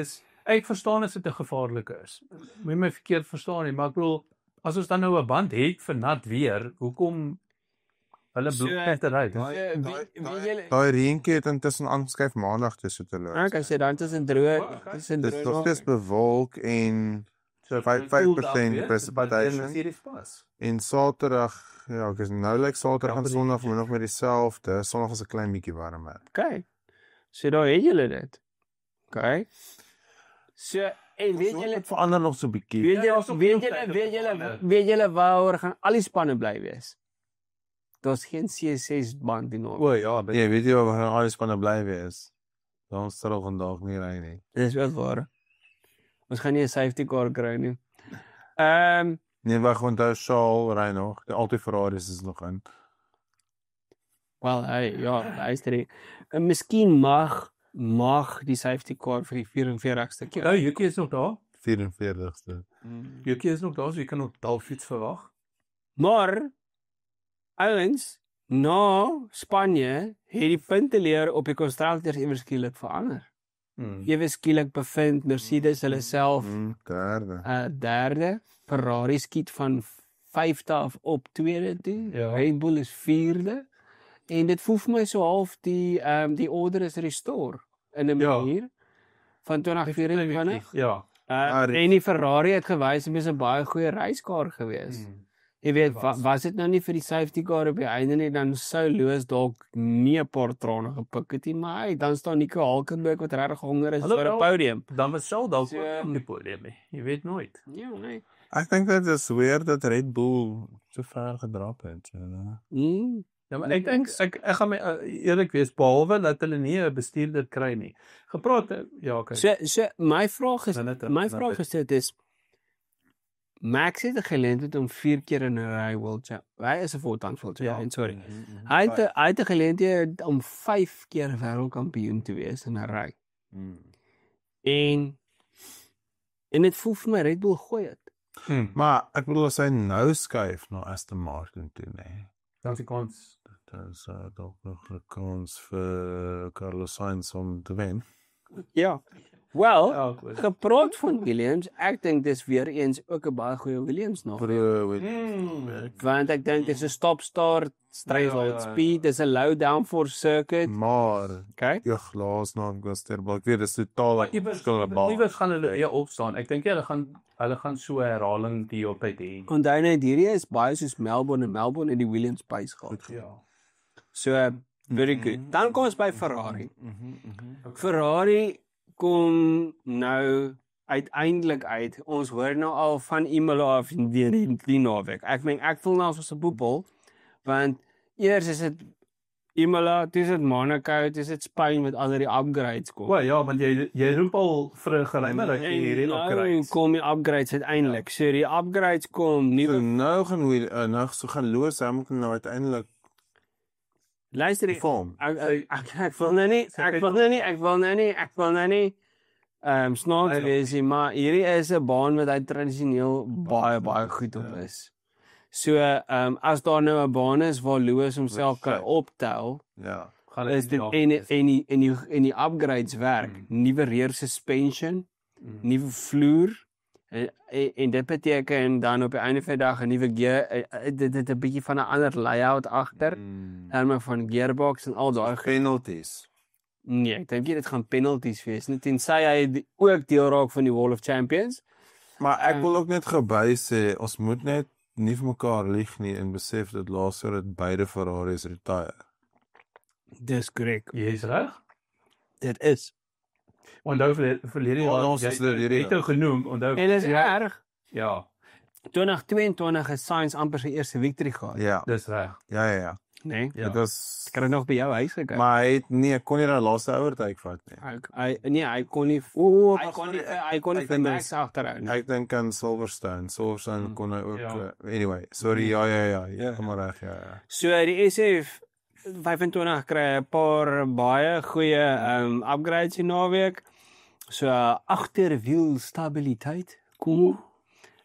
Ek verstaan as dit 'n gevaarlike is. Moenie my verkeerd verstaan nie, maar ek bedoel as ons dan nou 'n band het vir nat weer, hoekom hulle bloed te ry? Daai reentjie het intussen aangeskuif maandag tussen te loop. Ek sê dan tussen droog, Dis nog steeds bewolk en 5% precipitation. En Saterdag, ja, ek is nou Saterdag en Sondag nog met dieselfde. Sondag is 'n klein bietjie warmer. Okay. So daar het julle dit. Okay. So en weet julle verander nog so 'n bietjie. Weet julle waaroor gaan al die spanne bly wees? Daar's geen C6 band in O ja, jy weet jy waar gaan al die spanne bly wees. Dan sal vandag nie ry nie. Dis wel waar. Ons gaan nie 'n safety car kry nie. Nee, wag, onthou Charles ry nog. Die altyd Ferraris is nog in. Wel, hy is dit. Miskien mag die safety car vir die 44ste keer. Ja, Yuki is nog daar. 44ste. Yuki is nog daar, so jy kan nog dalk iets verwag. Maar ouens na Spanje het die punteleer op die konstrukteurs ewe skielik verander. Ewe skielik bevind Mercedes hulle self derde, Ferrari skiet van 5de af op tweede toe, Red Bull is 4de, en dit voel vir my so half die order is restore in 'n manier van 2024. Ja. En die Ferrari het gewys dit is 'n baie goeie reiskaar gewees. Jy weet, was dit nou nie vir die safety car op die einde nie, dan sou Lewis dalk nie 'n paar trane gepik het nie, maar hey, dan staan Nico Hulkenberg wat regtig honger is vir 'n podium. Dan was sou dalk op die podium, jy weet nooit. Ja, nee. Ek dink dit is weird dat Red Bull so ver gedrap het. Ja, maar ek dink ek gaan my eerlik wees, behalwe dat hulle nie 'n bestuurder kry nie. Gepraat, ja, okay. So my vraag is Max het 'n geleentheid om 4 keer in 'n ry World Champ. Hy is 'n voortans World Champion, sorry. Hy het 'n geleentheid om 5 keer wêreldkampioen te wees in 'n ry. En dit voel vir my Red Bull gooi dit. Maar ek bedoel as hy nou skuif na Aston Martin toe, nee. Dan se kans Dit is dalk nog 'n kans vir Carlos Sainz om te wen. Ja. Wel, gepraat van Williams, ek dink dis weer eens ook 'n baie goeie Williams nog. Want ek dink dis 'n stop-start, straight speed, dis 'n low downforce circuit. Maar, okay. Laas na Gusterbo, ek weet dis totaal verskillende baan. Iewers gaan hulle opstaan. Ek dink hulle gaan so 'n herhaling die op het hê. Onthou net hierdie is baie soos Melbourne en die Williams pace gehad. Ja. So, very good. Dan kom ons by Ferrari. Ferrari kom nou uiteindelik uit. Ons hoor nou al van Imola af die naweek. Ek voel nou soos 'n poepel, want eers is dit Imola, dis dit Monaco, dis dit Spanje met al die upgrades kom. Wel ja, want jy roep al vir 'n geruime dat jy hierdie upgrades. Kom die upgrades uiteindelik. So die upgrades kom nuwe. Nou gaan Lewis Hamilton nou uiteindelik luister ek wil nou nie snaaks wees nie, maar hierdie is 'n baan wat hy tradisioneel baie goed op is. So as daar nou 'n baan is waar Lewis homself kan optel, gaan is dit en die upgrades werk, nuwe rear suspension, nuwe vloer. En dit beteken dan op die einde van die dag 'n nuwe gear, dit 'n bietjie van 'n ander layout agter, terme van gearbox en al daai penalties. Nee, ek dink dit gaan penalties wees, net tensy hy ook deel raak van die Wall of Champions. Maar ek wil ook net geby sê, ons moet net nie vir mekaar lieg nie en besef dat laas jaar het beide Ferraris retire. Dis korrek. Jy is reg? Dit is. Onthou verlede jaar ons is dit genoem, onthou. En dit is erg. Ja. 2022 het Sainz amper sy eerste victory gehad. Ja. Dis reg. Ja. Nee. Dit was ek het nog by jou huis gekyk. Maar hy kon nie daai laaste overtake vat nie. Hy kon nie hy kon nie vir Max agterhou nie. Ek dink aan Silverstone kon hy ook anyway, sorry, ja, kom maar reg, ja. So die SF25 kry 'n paar baie goeie upgrades in naweek. So agterwiel stabiliteit, cool.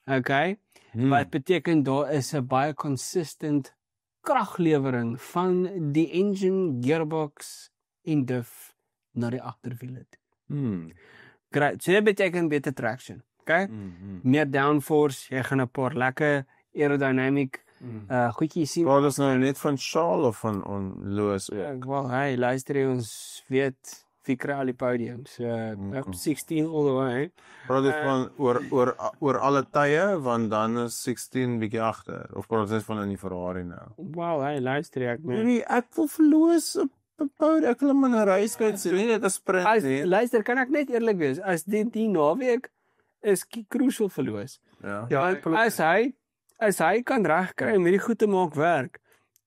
Okay. Wat beteken daar is 'n baie consistent kraglewering van die engine, gearbox en diff na die agterwiele toe. Great. So dit beteken beter traction, okay? Meer downforce, jy gaan 'n paar lekker aerodynamic goedjies sien. Maar dis nou net van Charles of van Lewis. Wel, hey, luister ons weet wie kry al die podiums. So up 16 all the way. Praat dit van oor alle tye, want dan is 16 bietjie agter. Of praat dit van in die Ferrari nou? Wel, hey, luister ek wil verloos op 'n podium. Ek wil hom in 'n racekyk sien. Nie net 'n sprint nie. Luister, kan ek net eerlik wees? As die naweek is crucial verloos. Ja, as hy kan regkry om hierdie goed te maak werk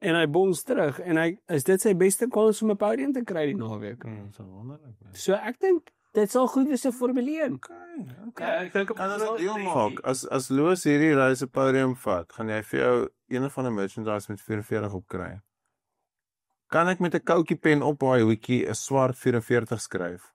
en hy bons terug en is dit sy beste kans om 'n podium te kry die naweek. So wonderlik. So ek dink dit sal goed wees vir Formule 1. Okay, ek dink kan dit deel maak. As Lewis hierdie race podium vat, gaan jy vir jou een van die merchandise met 44 opkry. Kan ek met 'n koutjie pen op daai hoedjie 'n swart 44 skryf?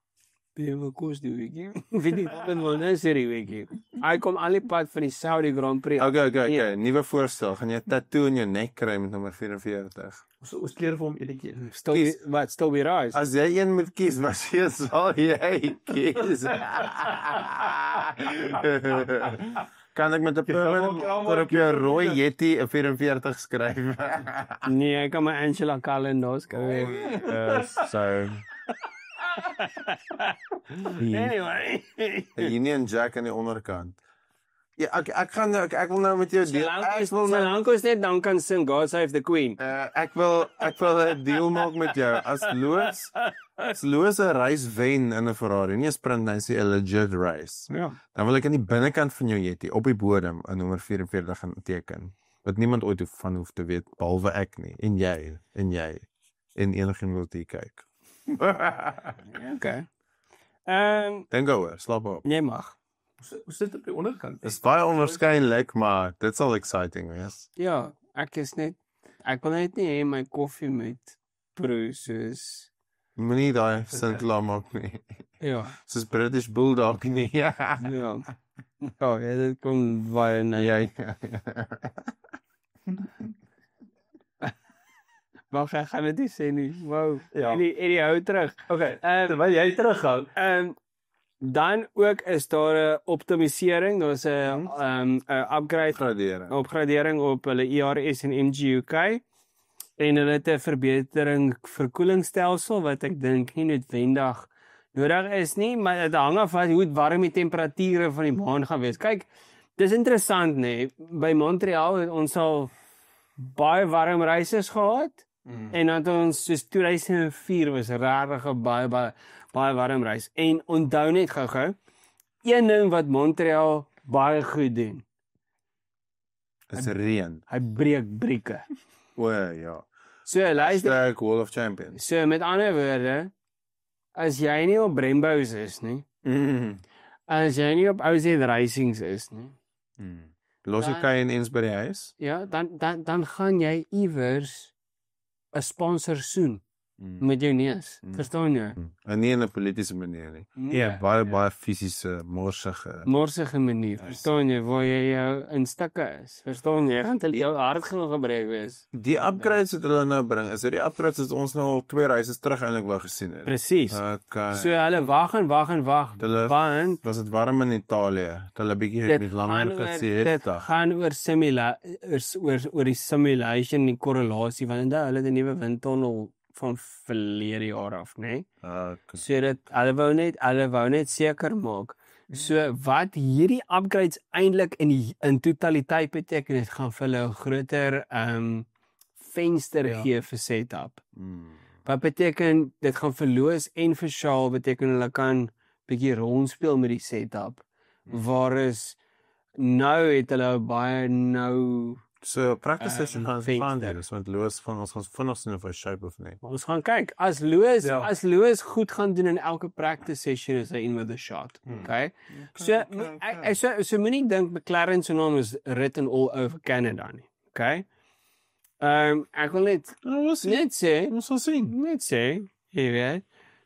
BMW kos die weekie. Weet nie wat wil nou sê die weekie. Hy kom al die pad van die Saudi Grand Prix. Okay, nuwe voorstel, gaan jy 'n tattoo in jou nek kry met nommer 44? Ons kleer vir hom enetjie. Still be rise. As jy een moet kies, wat sal jy kies? Kan ek met 'n pen op jou rooi Yeti 'n 44 skryf? Nee, ek kan my Angela Calendar skryf. So Anyway. Union Jack aan die onderkant. Ja, ek wil nou met jou deel. Solank ons net dan kan sing God Save the Queen. Ek wil 'n deal maak met jou. As Loos 'n race wen in 'n Ferrari, nie 'n sprint nie, dis 'n legit race. Ja. Dan wil ek aan die binnekant van jou Yeti op die bodem 'n nommer 44 gaan teken. Wat niemand ooit hoef te weet behalwe ek nie en jy en enigiemand wat hier kyk. Okay. Dan go hoor, slap op. Jy mag. Ons sit op die onderkant. Dis baie onwaarskynlik, maar dit's al exciting, yes. Ja, ek wil net nie hê my koffie met proe soos Moenie daai sin klaar maak nie. ja. Soos British Bulldog nie. Ja. Ja. Ja, dit kom baie na Ja. Wag, ek gaan dit nie sê nie. Wow. Ja. Eddie hou terug. Okay, Ehm terwyl jy terughou. Dan ook is daar 'n optimalisering, daar's 'n upgrade opgradering op hulle ERS en MGUK en hulle het 'n verbetering verkoelingsstelsel wat ek dink nie noodwendig nodig is nie, maar dit hang af van hoe warm die temperature van die maan gaan wees. Kyk, dis interessant nê. By Montreal het ons al baie warm reise gehad en dan het ons soos 2004 was regtig 'n baie warm reis. En onthou net gou-gou, een ding wat Montreal baie goed doen. Is reën. Hy breek brieke. O ja. So luister, Sterk Wall of Champions. so met ander woorde, as jy nie op Brembos is nie, as jy nie op OZ Racings is nie, Los jy kry in eens by die huis? ja, dan gaan jy iewers 'n sponsor soen met jou neus. Verstaan jy? En nie in 'n politieke manier nie. Nee, Baie fisiese, morsige manier. Verstaan jy waar jy jou in stukke is? Verstaan jy? Gaan dit jou hart gaan gebreek wees. Die upgrades wat hulle nou bring, is dit die upgrades wat ons nou al 2 reise terug eintlik wou gesien het. Presies. Okay. So hulle wag en wag. Hulle- Want Was dit warm in Italië? Het hulle bietjie dit met langer gesê dit gaan oor die simulation, die korrelasie, want onthou hulle het 'n nuwe windtunnel van verlede jaar af, né? So dit hulle wou net seker maak. So wat hierdie upgrades eintlik in totaliteit beteken, dit gaan vir hulle 'n groter venster gee vir setup. Wat beteken dit gaan vir Loos en vir Shaal beteken hulle kan bietjie rondspeel met die setup. Waar is nou het hulle baie nou So practice session gaan venster. van dit, want Loos van ons gaan vinnig sien of hy shape of nie. ons gaan kyk as Loos goed gaan doen in elke practice session is hy in with a shot. Okay? So so moenie dink McLaren se naam is written all over Canada nie. Okay? Ek wil net sê, Ons sal sien. jy weet.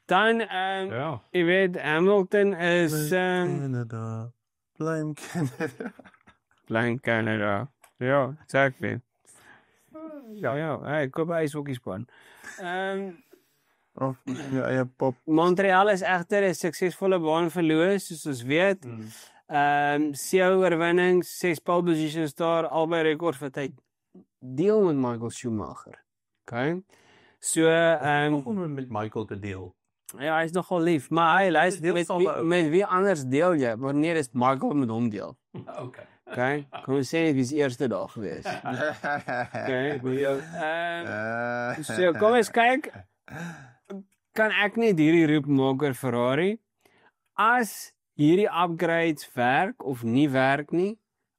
Dan Ja. jy weet Hamilton is Canada. Blame Canada. Blame Canada. Ja, exactly. Ja, hey, koop 'n ijshockeyspan. Of ja, pop. Montreal is egter 'n suksesvolle baan vir Loos, soos ons weet. 7 oorwinnings, 6 pole positions daar, albei rekords wat hy deel met Michael Schumacher. Okay? So, Om met Michael te deel. ja, hy is nogal lief, maar hy luister met wie anders deel jy? Wanneer is Michael met hom deel? Okay. Okay? Kom ons sê net wie's eerste dag gewees. Okay? So kom ons kyk. Kan ek net hierdie roep maak oor Ferrari? As hierdie upgrades werk of nie werk nie,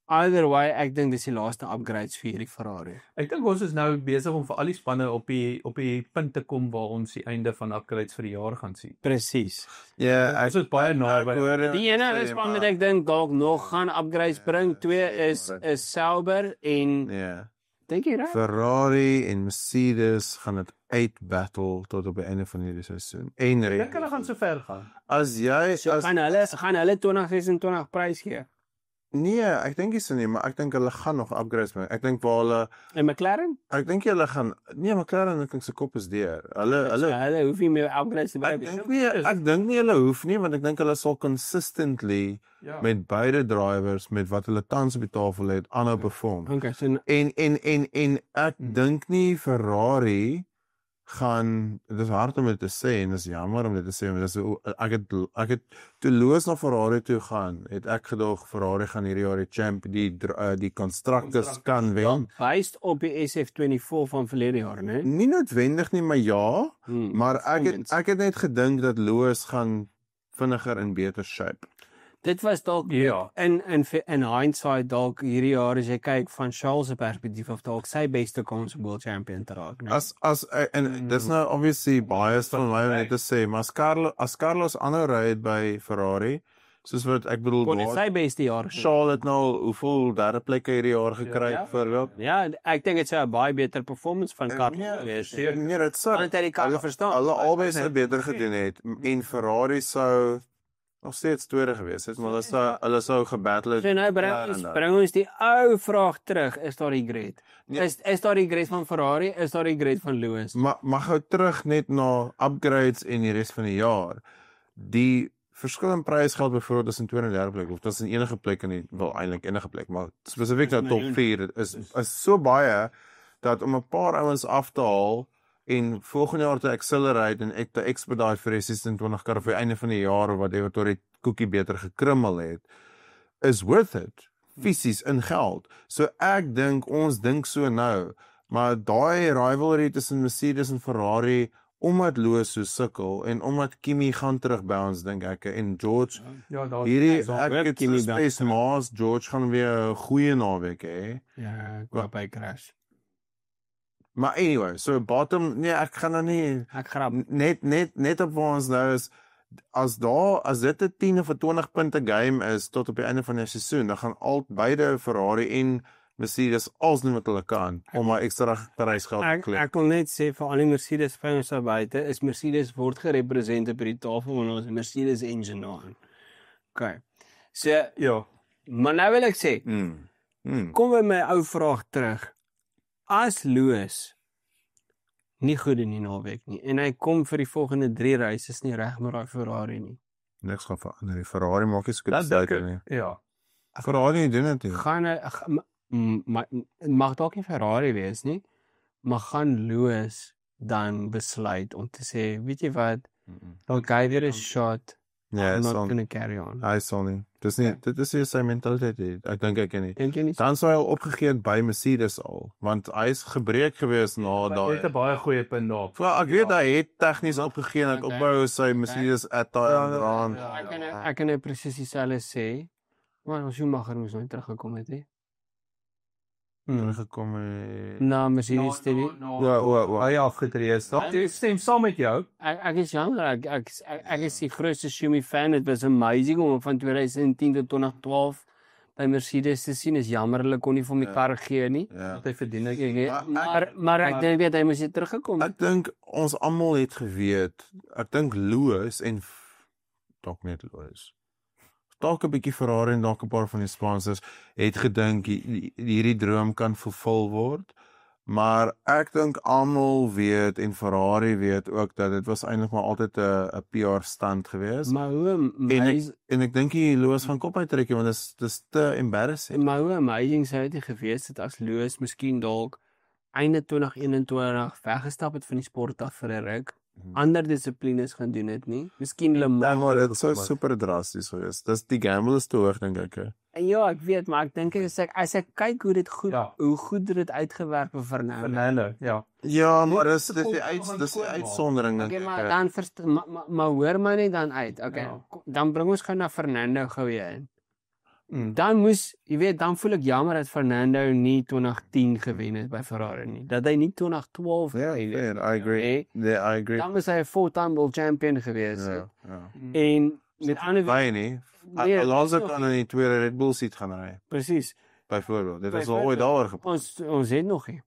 either way, ek dink dis die laaste upgrades vir hierdie Ferrari. Ek dink ons is nou besig om vir al die spanne op die punt te kom waar ons die einde van upgrades vir die jaar gaan sien. Presies. Ja, Ons is baie naby. Die enige span wat ek dink dalk nog gaan upgrades bring, 2 is Sauber en ja. Dink jy reg? Ferrari en Mercedes gaan dit uitbattle tot op die einde van hierdie seisoen. En Ek dink hulle gaan so ver gaan. as jy So gaan hulle 2026 prys gee. nee, ek dink nie so nie, maar ek dink hulle gaan nog upgrades maak. Ek dink waar hulle En McLaren? ek dink hulle gaan nee, McLaren dink se kop is deur. Hulle hoef nie meer upgrades te Ek bring. dink nie hulle hoef nie, want ek dink hulle sal consistently Ja. met beide drivers met wat hulle tans op die tafel het aanhou perform. Okay, so En ek dink nie Ferrari gaan dit is hard om dit te sê en dis jammer om dit te sê, maar dis ek het toe Lewis na Ferrari toe gaan, het ek gedog Ferrari gaan hierdie jaar die constructors kan wen. based op die SF24 van verlede jaar, né? Nie noodwendig nie, maar ja, maar performance. ek het net gedink dat Lewis gaan vinniger en beter shape. Dit was dalk Ja. in hindsight dalk hierdie jaar as jy kyk van Charles se perspektief of dalk sy beste kans om world champion te raak, né? En dis nou obviously biased van my om net te sê, maar as Carlos aanhou ry het by Ferrari, soos wat ek bedoel, Kon dit sy beste jaar gewees. Charles het nou hoeveel derde plekke hierdie jaar gekry Ja. byvoorbeeld. Ja, ek dink dit sou 'n baie beter performance van Carlos gewees. Nee, dit sou Want hy die kar verstaan. Hulle albei sou beter gedoen het en Ferrari sou nog steeds tweede gewees het, maar hulle sou gebattle het. So nou bring ons die ou vraag terug, is daar regret? Nee. Is daar regret van Ferrari, is daar regret van Lewis? Maar gou terug net na upgrades en die res van die jaar. Die verskil in prysgeld byvoorbeeld tussen tweede en derde plek of tussen enige plek in die wel eintlik enige plek, maar spesifiek na top 4 is so baie dat om 'n paar ouens af te haal en volgende jaar te accelerate en te expedite vir die 26 kar vir die einde van die jaar of whatever tot die koekie beter gekrummel het, is worth it. Fisies in geld. So ek dink ons dink so nou, maar daai rivalry tussen Mercedes en Ferrari omdat Lewis so sukkel en omdat Kimi gaan terug by ons dink ek en George Ja, daar hierdie ook ek het Kimi Space Mars George gaan weer 'n goeie naweek hê. Ja, ek hoop hy crash. Maar anyway, so bottom nee, ek gaan nou nie Ek grap. net op waar ons nou is as dit 'n 10 of 'n 20 punte game is tot op die einde van die seisoen, dan gaan beide Ferrari en Mercedes alles doen wat hulle kan om maar ekstra prysgeld te kry. Ek wil net sê vir al die Mercedes fans daar buite, is Mercedes word gerepresenteer by die tafel van ons Mercedes engine aan. Okay. So, ja. maar nou wil ek sê, kom by my ou vraag terug. As Lewis nie goed in die naweek nie en hy kom vir die volgende 3 races nie reg met daai Ferrari nie. Niks gaan verander. Die Ferrari maak nie so goed Dat dink besluite ek, nie. ja. Ferrari doen dit nie. Gaan hy mag dalk nie Ferrari wees nie, maar gaan Lewis dan besluit om te sê, weet jy wat, I'll give it a shot. Ja, I'm is not on. gonna carry on. Hy sal nie. Dis nie dit is nie sy mentaliteit. Ek dink ek nie. Dink jy nie? Dan sou hy al opgegee het by Mercedes al, want hy is gebreek gewees na Hy daai. het 'n baie goeie punt daar. Wel, ek weet hy het tegnies opgegee en ek Okay. opbou sy Mercedes attire aan. Ek kan net presies dieselfde sê. Maar ons Schumacher moes nooit teruggekom het nie. Teruggekom het. Na Mercedes TV. Hy afgetree is. Ek stem saam met jou. Ek is jammer, ek is die grootste Schumi fan. Dit was amazing om van 2010 tot 2012 by Mercedes te sien. Is jammer hulle kon nie vir my kar gee nie. Ja. Hy verdien ek. Maar ek dink weet hy moes hier teruggekom het. Ek dink ons almal het geweet. Ek dink Lewis en dalk net Lewis. Dalk 'n bietjie Ferrari en dalk 'n paar van die sponsors het gedink hierdie droom kan vervul word. Maar ek dink almal weet en Ferrari weet ook dat dit was eintlik maar altyd 'n PR stand geweest. Maar hoe En ek dink die Lewis gaan kop uittrek want dis te embarrassing. maar hoe amazing sou dit gewees het as Lewis miskien dalk einde 2021 weggestap het van die sport af vir 'n ruk. Ander dissiplines gaan doen dit nie. Miskien hulle Dan maar dit sou super drasties geweest. Dis die gamble is te hoog dink ek. En ja, ek weet, maar ek dink as ek kyk hoe dit hoe goed dit uitgewerk vir Fernando. Fernando, ja. Ja, maar dis die uitsondering dink Okay, maar ek. dan maar hoor my net dan uit. Okay. Ja. Dan bring ons gou na Fernando gou weer in. Mm. Dan moes, jy weet, dan voel ek jammer dat Fernando nie 2010 gewen het by Ferrari nie. Dat hy nie 2012 gewen het. I agree. Yeah, I agree. Dan was hy 'n four-time world champion gewees. Ja. En met ander Baie nie. Nee, Alonso nog kan in die tweede Red Bull seat gaan ry. presies. byvoorbeeld. Dit is al Byvoorbeeld. ooit daaroor gepraat. Ons het nog nie.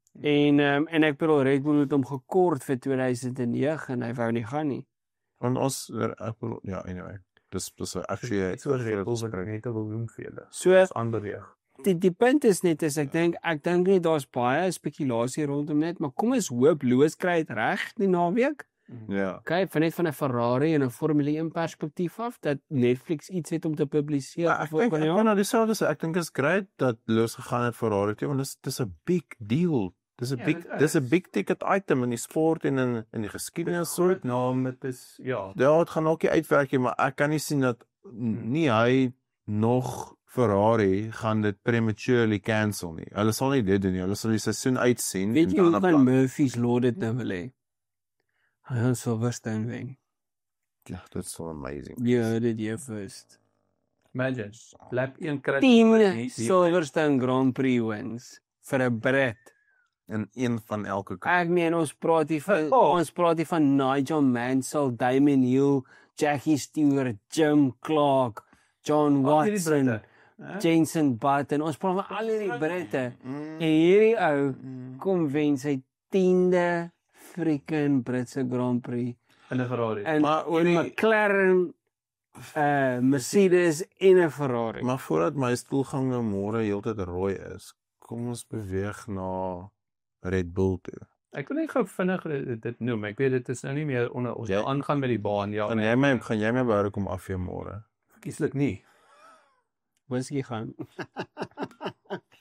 En ek bedoel Red Bull het hom gekort vir 2009 en hy wou nie gaan nie. Want ons ek bedoel, ja, anyway. Dis actually so Red Bull wat net wil doen vir julle. So As aanbeweeg. die punt is net ek dink net daar's baie spekulasie rondom net, maar kom ons hoop Loos kry dit reg die naweek. ja. Okay, van 'n Ferrari en 'n Formule 1 perspektief af dat Netflix iets het om te publiseer Maar ek dink ek kan nou dieselfde sê. Ek dink dit is great dat Loos gegaan het vir Ferrari toe, want dis 'n big deal. Dis 'n big ticket item in die sport en in die geskiedenis Soort naam, dit is ja. Ja, dit gaan ook nie uitwerk nie, maar ek kan nie sien dat nie hy nog Ferrari gaan dit prematurely cancel nie. Hulle sal nie dit doen nie. Hulle sal die seisoen uitsien. Weet jy hoe van Murphy's Law dit nou wil hê? Hy gaan Silverstone wen. Ja, that's so amazing. You heard it here first. Imagine, lap 1 kry 10 Silverstone Grand Prix wins vir 'n Brit. En een van elke kant. Ek meen ons praat hier van Nigel Mansell, Damon Hill, Jackie Stewart, Jim Clark, John Watson, Jenson Button. Ons praat van al hierdie Britte. En hierdie ou kom wen sy 10de freaking Britse Grand Prix. in 'n Ferrari. En Maar oor die- McLaren, Mercedes en 'n Ferrari. Maar voordat my stoelgang nou môre heeltyd rooi is, kom ons beweeg na Red Bull toe. Ek wil net gou vinnig dit noem. Ek weet dit is nou nie meer onder ons aangaan met die baan. Ja, Gaan jy my behou kom afvee môre? verkieslik nie. Whisky gaan.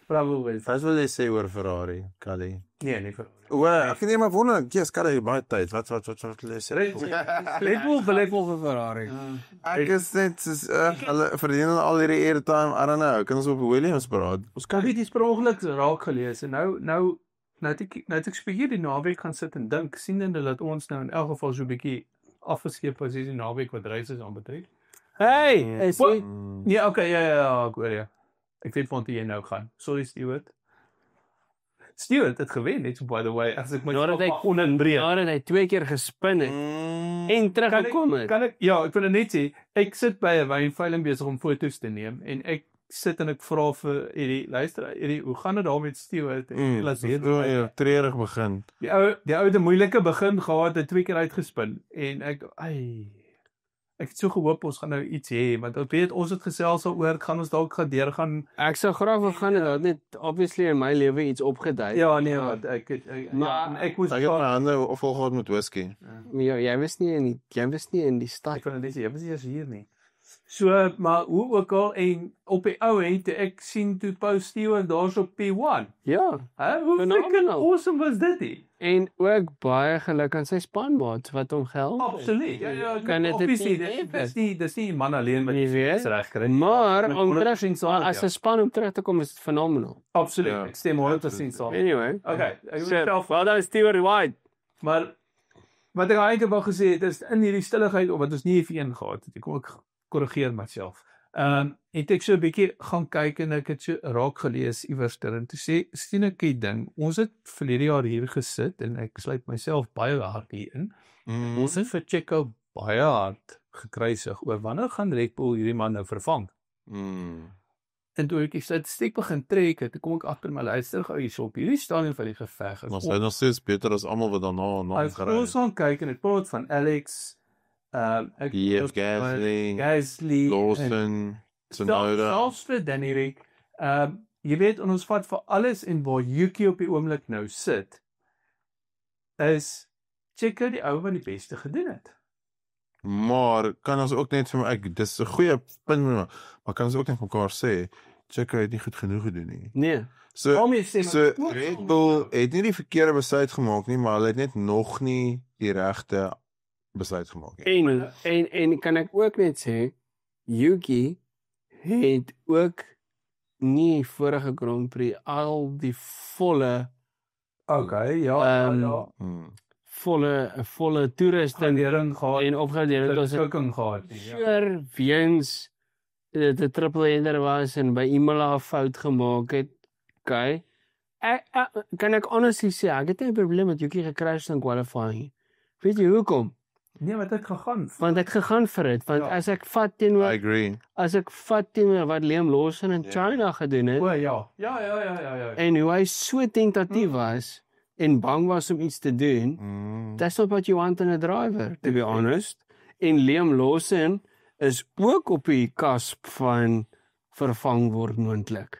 Bravo is. Wat wil jy sê oor Ferrari, Callie? Nee, nie vir. O, ek nee maar wonder, yes, Callie, baie tyd. Wat wil jy sê? Red Bull vir Ferrari. Ek is net soos hulle verdien al hierdie airtime. I don't know. Kan ons op Williams praat? Ons kan weet dis per ongeluk raak gelees en nou het ek spesiaal die naweek gaan sit en dink sienende dat ons nou in elk geval so 'n bietjie afgeskeep is hierdie naweek wat reise aanbetref. Hey, is jy Ja, okay, ja, ek hoor jou. Ek weet waartoe jy nou gaan. Sorry Stuart. Stuart het gewen net so by the way as ek my oninbreek. nadat hy 2 keer gespin het en teruggekom het. Kan ek ek wil net sê ek sit by 'n wynveiling besig om foto's te neem en ek sit en ek vra vir hierdie luister hierdie hoe gaan dit daar met Stuart en laat weet treurig begin. die ou het 'n moeilike begin gehad, het 2 keer uitgespin en ek het so gehoop ons gaan nou iets hê want ek weet ons het gesels daaroor gaan ons dalk gaan deurgaan. Ek sou graag wil gaan en dat net obviously in my lewe iets opgedui. Ja nee wat ek moes Ek het my hande vol gehad met whisky. Ja, jy was nie in die stad. ek wil net sê jy was eers hier nie. So maar hoe ook al en op die ou end ek sien toe post Steven daar's op P1. Ja, Hoe Phenomenal. freaking awesome was dit nie? en ook baie geluk aan sy spanmaats wat hom gehelp het. Absoluut. Ja, Kan dit obviously, nie dis nie 'n man alleen met Nie weet. iets reg kry. Maar Met om 100% terug saam, as ja. 'n span om terug te kom is dit fenomenaal. Absoluut. Ja. Ek stem 100% saam. Anyway, Okay, ek wil so, self well done Stewart White. maar wat ek eintlik wou gesê het is in hierdie stilligheid of wat ons nie F1 gehad het. Ek kom ook korrigeer myself. Het ek so 'n bietjie gaan kyk en ek het so raak gelees iewers ter en toe sien ek die ding. Ons het verlede jaar hier gesit en ek sluit myself baie hard hier in. Ons het vir Checo baie hard gekruisig oor wanneer gaan Red Bull hierdie man nou vervang. En toe ek die statistiek begin trek, het kom ek agter my luister gou hierso op hierdie stadium van die geveg. Maar hy nog steeds beter as almal wat daarna Ek het gaan kyk en dit praat van Alex Pierre Gasly Lawson, Tsunoda. Selfs vir Danny Rick. Jy weet ons vat vir alles en waar Yuki op die oomblik nou sit is Checo die ou wat die beste gedoen het. Maar kan ons ook net vir my dis 'n goeie punt maar kan ons ook net vir mekaar sê Checo het nie goed genoeg gedoen nie. Nee. So Red Red Bull het nie die verkeerde besluit gemaak nie, maar hulle het net nog nie die regte besluit gemaak nie. En kan ek ook net sê Yuki het ook nie vorige Grand Prix al die volle Okay, ja. volle toerusting Gradering gehad en opgradering het ons beskikking gehad. Ja. sure weens dit 'n triple header was en by Imola 'n fout gemaak het. Okay. Kan ek honestly sê ek het nie 'n probleem met Yuki gecrash in qualifying. Weet jy hoekom? Nee, wat het gegaan? Want ek het gegaan vir dit, want Ja. as ek vat I teenoor agree. wat Liam Lawson in China gedoen het, O ja. Ja. en hoe hy so tentatief was en bang was om iets te doen, that's not what you want in a driver, to be honest. En Liam Lawson is ook op die cusp van vervang word moontlik.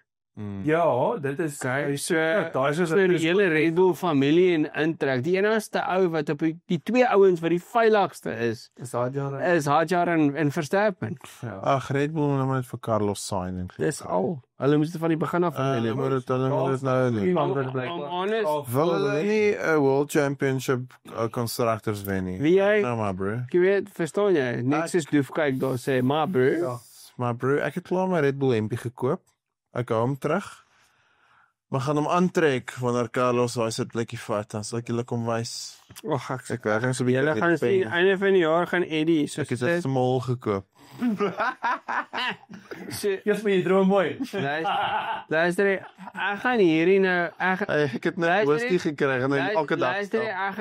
Ja, dit is Okay, so daai is so die hele Red Bull familie in intrek. Die enigste ou wat op die twee ouens wat die veiligste is daai jare. Hadjar en Verstappen. Ag, Red Bull nou net vir Carlos Sainz. Dis al. Hulle moes dit van die begin af Hulle gedoen moet het. dit nou doen. Iemand wat Om honest, Wil hulle nie 'n World Championship constructors wen nie? wie jy, Nou maar bro. jy weet, verstaan jy? Net soos Doefka ek daar sê, maar bro. Ja. Maar bro, ek het klaar my Red Bull hempie gekoop. Ek hou hom terug. Maar gaan hom aantrek wanneer Carlos daai sitplekkie vat, dan sal ek julle kom wys. Ag, Ek werk net so 'n bietjie. julle gaan sien einde van die jaar gaan Eddie so Ek het 'n small gekoop. Eers maar jy droom mooi. Luister, ek gaan hierdie nou Ek het net Luister whisky nie. gekry en elke dag. Luister, ek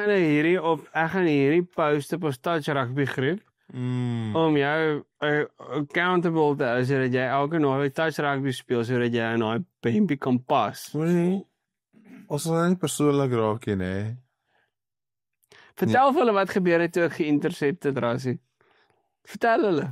gaan hierdie post op ons touch rugby groep om jou accountable te hou sodat jy elke naweek touch rugby speel sodat jy in daai pempie kan pas. Moenie. Ons sal nie persoonlik raak nie, hè. Vertel vir hulle wat gebeur het toe ek geïntercept het, Rassie. Vertel hulle.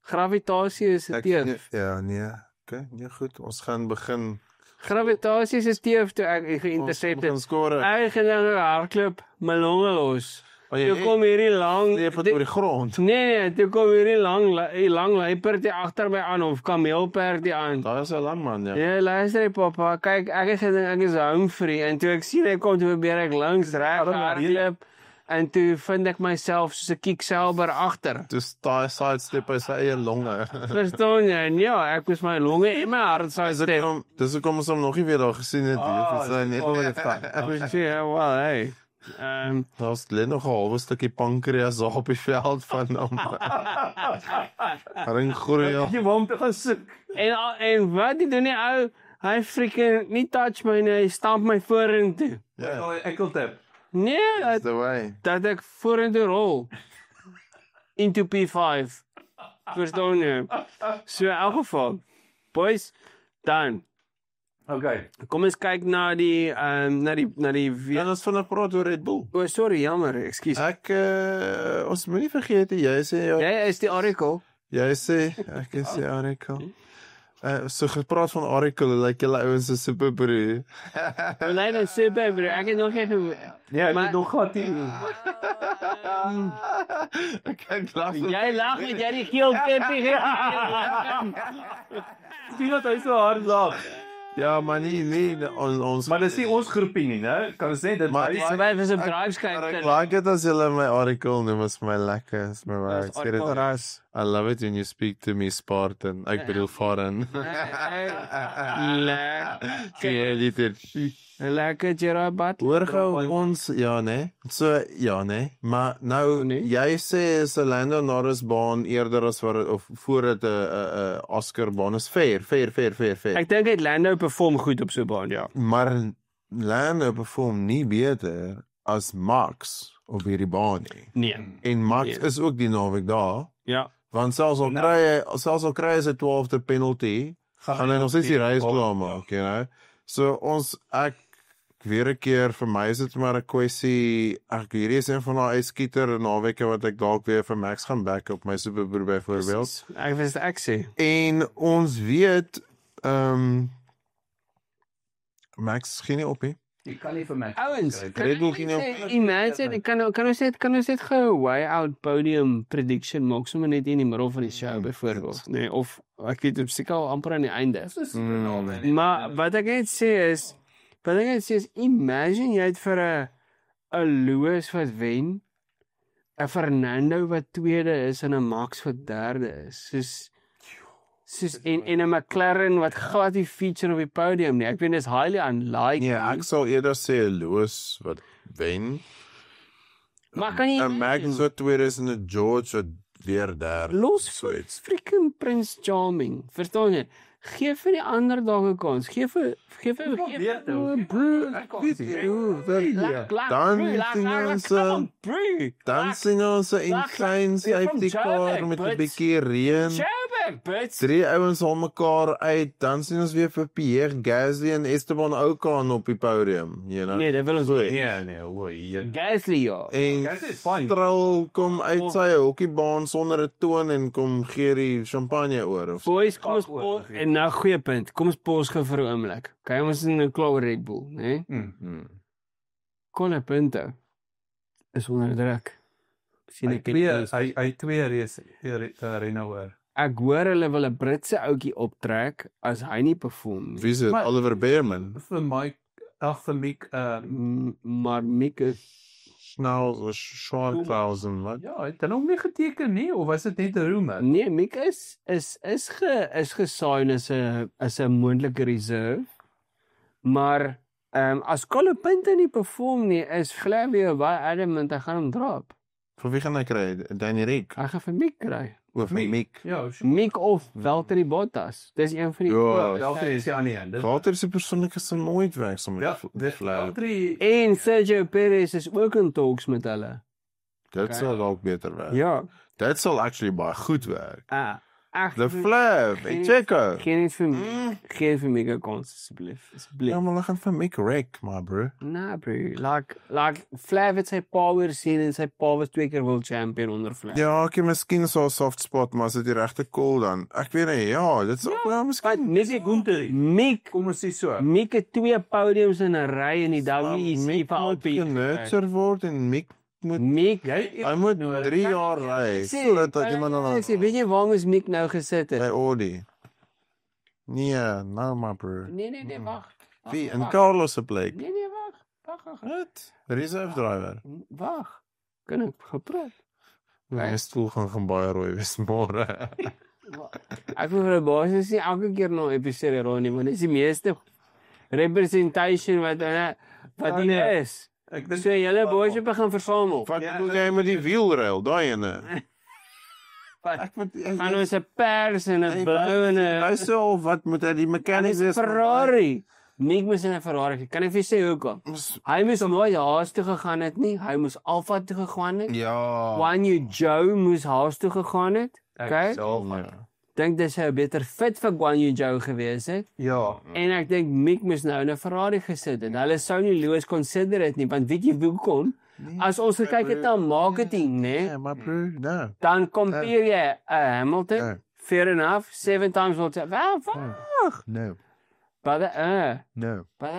Gravitasie is 'n teef. Ja, nee. Okay, nee goed. Ons gaan begin. Gravitasie is 'n teef toe ek geïntercept Ons het. skore. Ek het gedink hardloop my longe los. Maar jy Toe kom hierdie lang leef dit oor die grond. Nee, toe kom hierdie lang luiperd hier agter my aan of kameelperd hier aan. Daar is 'n lang man, ja. Ja, luister pappa, kyk, ek het gedink ek is Humphrey en toe ek sien hy kom toe probeer ek links reg hardloop en toe vind ek myself soos 'n kiekselber agter. Dis daai sidestep by sy eie longe. Verstaan jy? En ja, ek moes my longe en my hart sidestep. Dis hoekom ons hom nog nie weer daar gesien het nie. Dis sy net oor die fak. Ek moes sê, well, hey. Daar's net nog 'n halwe stukkie pankreas daar op die veld van hom. Ring groei. Jy wou hom te gaan soek. En wat doen die ou? Hy freaking nie touch my nie, hy stamp my vorentoe. Ja, Ek wil tap. Nee, that's the way. dat ek vorentoe rol into P5. Verstaan jy? So in elk geval, boys, dan Okay. kom ons kyk na die En ons van 'n praat oor Red Bull. O, sorry, jammer, ekskuus. Ek ons moenie vergeet jy sê Jy is die oracle. jy sê ek is die oracle. So gepraat van oracle, like julle ouens is superbroer. Nee, dan sê baby, ek het nog even Ja, ek Maar- het nog gehad hier. Ek lag. jy lag met jy die geel keppie. Sien wat hy so hard lag. Ja, maar nee, ons Maar dis nie ons groepie nie, né? Kan ons net dit Maar wys? Dis baie vir so Ek drive like dit as julle my oracle noem, is my lekker, is my waar. Ek sê dit. ras. I love it when you speak to me Spartan. Ek bedoel foreign. Lekker Gerard Butler. Hoor gou ons ja nee. So ja nee. Maar nou Nee. jy sê is 'n Lando Norris baan eerder as wat of voor dit 'n Oscar baan is fair. Ek dink hy Lando perform goed op so 'n baan, ja. Maar Lando perform nie beter as Max op hierdie baan nie. Nee. En Max Nee. is ook die naweek daar. Ja. Want selfs al kry hy sy 12de penalty, gaan hy nog steeds die race klaar maak, you know. So ek weer 'n keer vir my is dit maar 'n kwessie. Hierdie is een van daai uitskieter naweke wat ek dalk weer vir Max gaan back op my superbroer byvoorbeeld. Ek wens ek sê. En ons weet Max gee nie op nie. Jy kan nie vir my. Ouens, Red Bull ging op. imagine, kan ons net gou way out podium prediction maak sommer net in die middel van die show byvoorbeeld, nee, of ek weet op seker al amper aan die einde. Maar wat ek net sê is imagine jy het vir 'n Lewis wat wen, 'n Fernando wat tweede is en 'n Max wat derde is. Soos en 'n McLaren wat glad nie feature op die podium nie. Ek weet dis highly unlikely. Nee, ek sal eerder sê 'n Lewis wat wen. Maar kan jy 'n Max wat tweede is en 'n George wat deur daar. Los so vir iets. freaking Prince Charming. Verstaan jy? Geef vir die ander dae 'n kans. Geef vir Dancing ons in klein safety car met 'n bietjie reën. Drie ouens haal mekaar uit, dan sien ons weer vir Pierre Gasly en Esteban Ocon op die podium, you know. Nee, dit wil ons nie. Nee, Gasly ja. En Gasly is fine. Stroll kom uit sy hokkiebaan sonder 'n toon en kom gee die champagne oor of so. Boys, kom ons pos en nou goeie punt. Kom ons pos gou vir 'n oomblik. Okay, ons is in 'n klaar Red Bull, né? Kolle punte is onder druk. Sien ek Hy twee race renne oor. Ek hoor hulle wil 'n Britse ouetjie optrek as hy nie perform nie. Wie is dit? Maar- Oliver Bearman. Vir Mike, vir Mick, Maar Mick is Snel was Sean Clausen, wat? ja, het hy nog nie geteken nie, of was dit net 'n rumor? nee, Mick is gesign as 'n moontlike reserve. Maar as Kolle punte nie perform nie, is Flavio baie adamant hy gaan hom drop. Vir wie gaan hy kry? Danny Rick? Hy gaan vir Mick kry. Of Mick? Ja, sure. Mick of Valtteri Bottas. Dis een van die Ja, Valtteri is die ander een. Walter se persoonlike sal nooit werk saam Ja, met Flair. Valtteri, En Sergio Perez is ook in talks met hulle. Dit sal dalk beter werk. Ja. Dit sal actually baie goed werk. Ek The Flair, Checo. Geen vir my. Geen vir my kans asseblief. Asseblief. Ja, maar hulle gaan vir Mick wreck, my bro. Nah, bro. Like Flav het sy power sien en sy pa was 2 keer world champion onder Flav. Ja, ek het miskien so 'n soft spot, maar as dit die regte call dan. Ek weet nie, ja, dit is ook wel miskien. Mick kom ons sê so. Mick het 2 podiums in 'n ry in die WEC vir Alpine. Genurture word en Mick moet Mick, hy moet 3 jaar ry sodat iemand dan sê, weet jy waar moes Mick nou gesit het? by Audi. Nee, nou my bro. Nee, wag. Wie en Carlos se plek. Nee, wag. Wat? Reserve driver. Wag. Kan ek gepraat? My stoel gaan baie rooi wees môre. Ek wil vir 'n basis sê elke keer na episode Ronnie, want dis die meeste representation wat hier is. Ek dink So julle boys begin versamel. Wat bedoel jy met die wielrail, daai ene? Gaan ons 'n pers en 'n blou en 'n Hy sê al wat moet hy die mechanics is Ferrari. Mick moes in 'n Ferrari. Kan ek vir sê hoekom? Hy moes nooit Haas toe gegaan het nie. Hy moes Alfa toe gegaan het. Ja. Guan Yu Zhou moes Haas toe gegaan het. Okay? Dink dis 'n beter fit vir Guan Yu Zhou gewees het. ja. En ek dink Mick moes nou in 'n Ferrari gesit het. Hulle sou nie Lewis consider het nie, want weet jy hoekom? As ons kyk het na marketing, né? Ja, maar bro, no. Dan compare jy Hamilton, Ja. fair enough, 7 times world champion. Wag. No. But No. but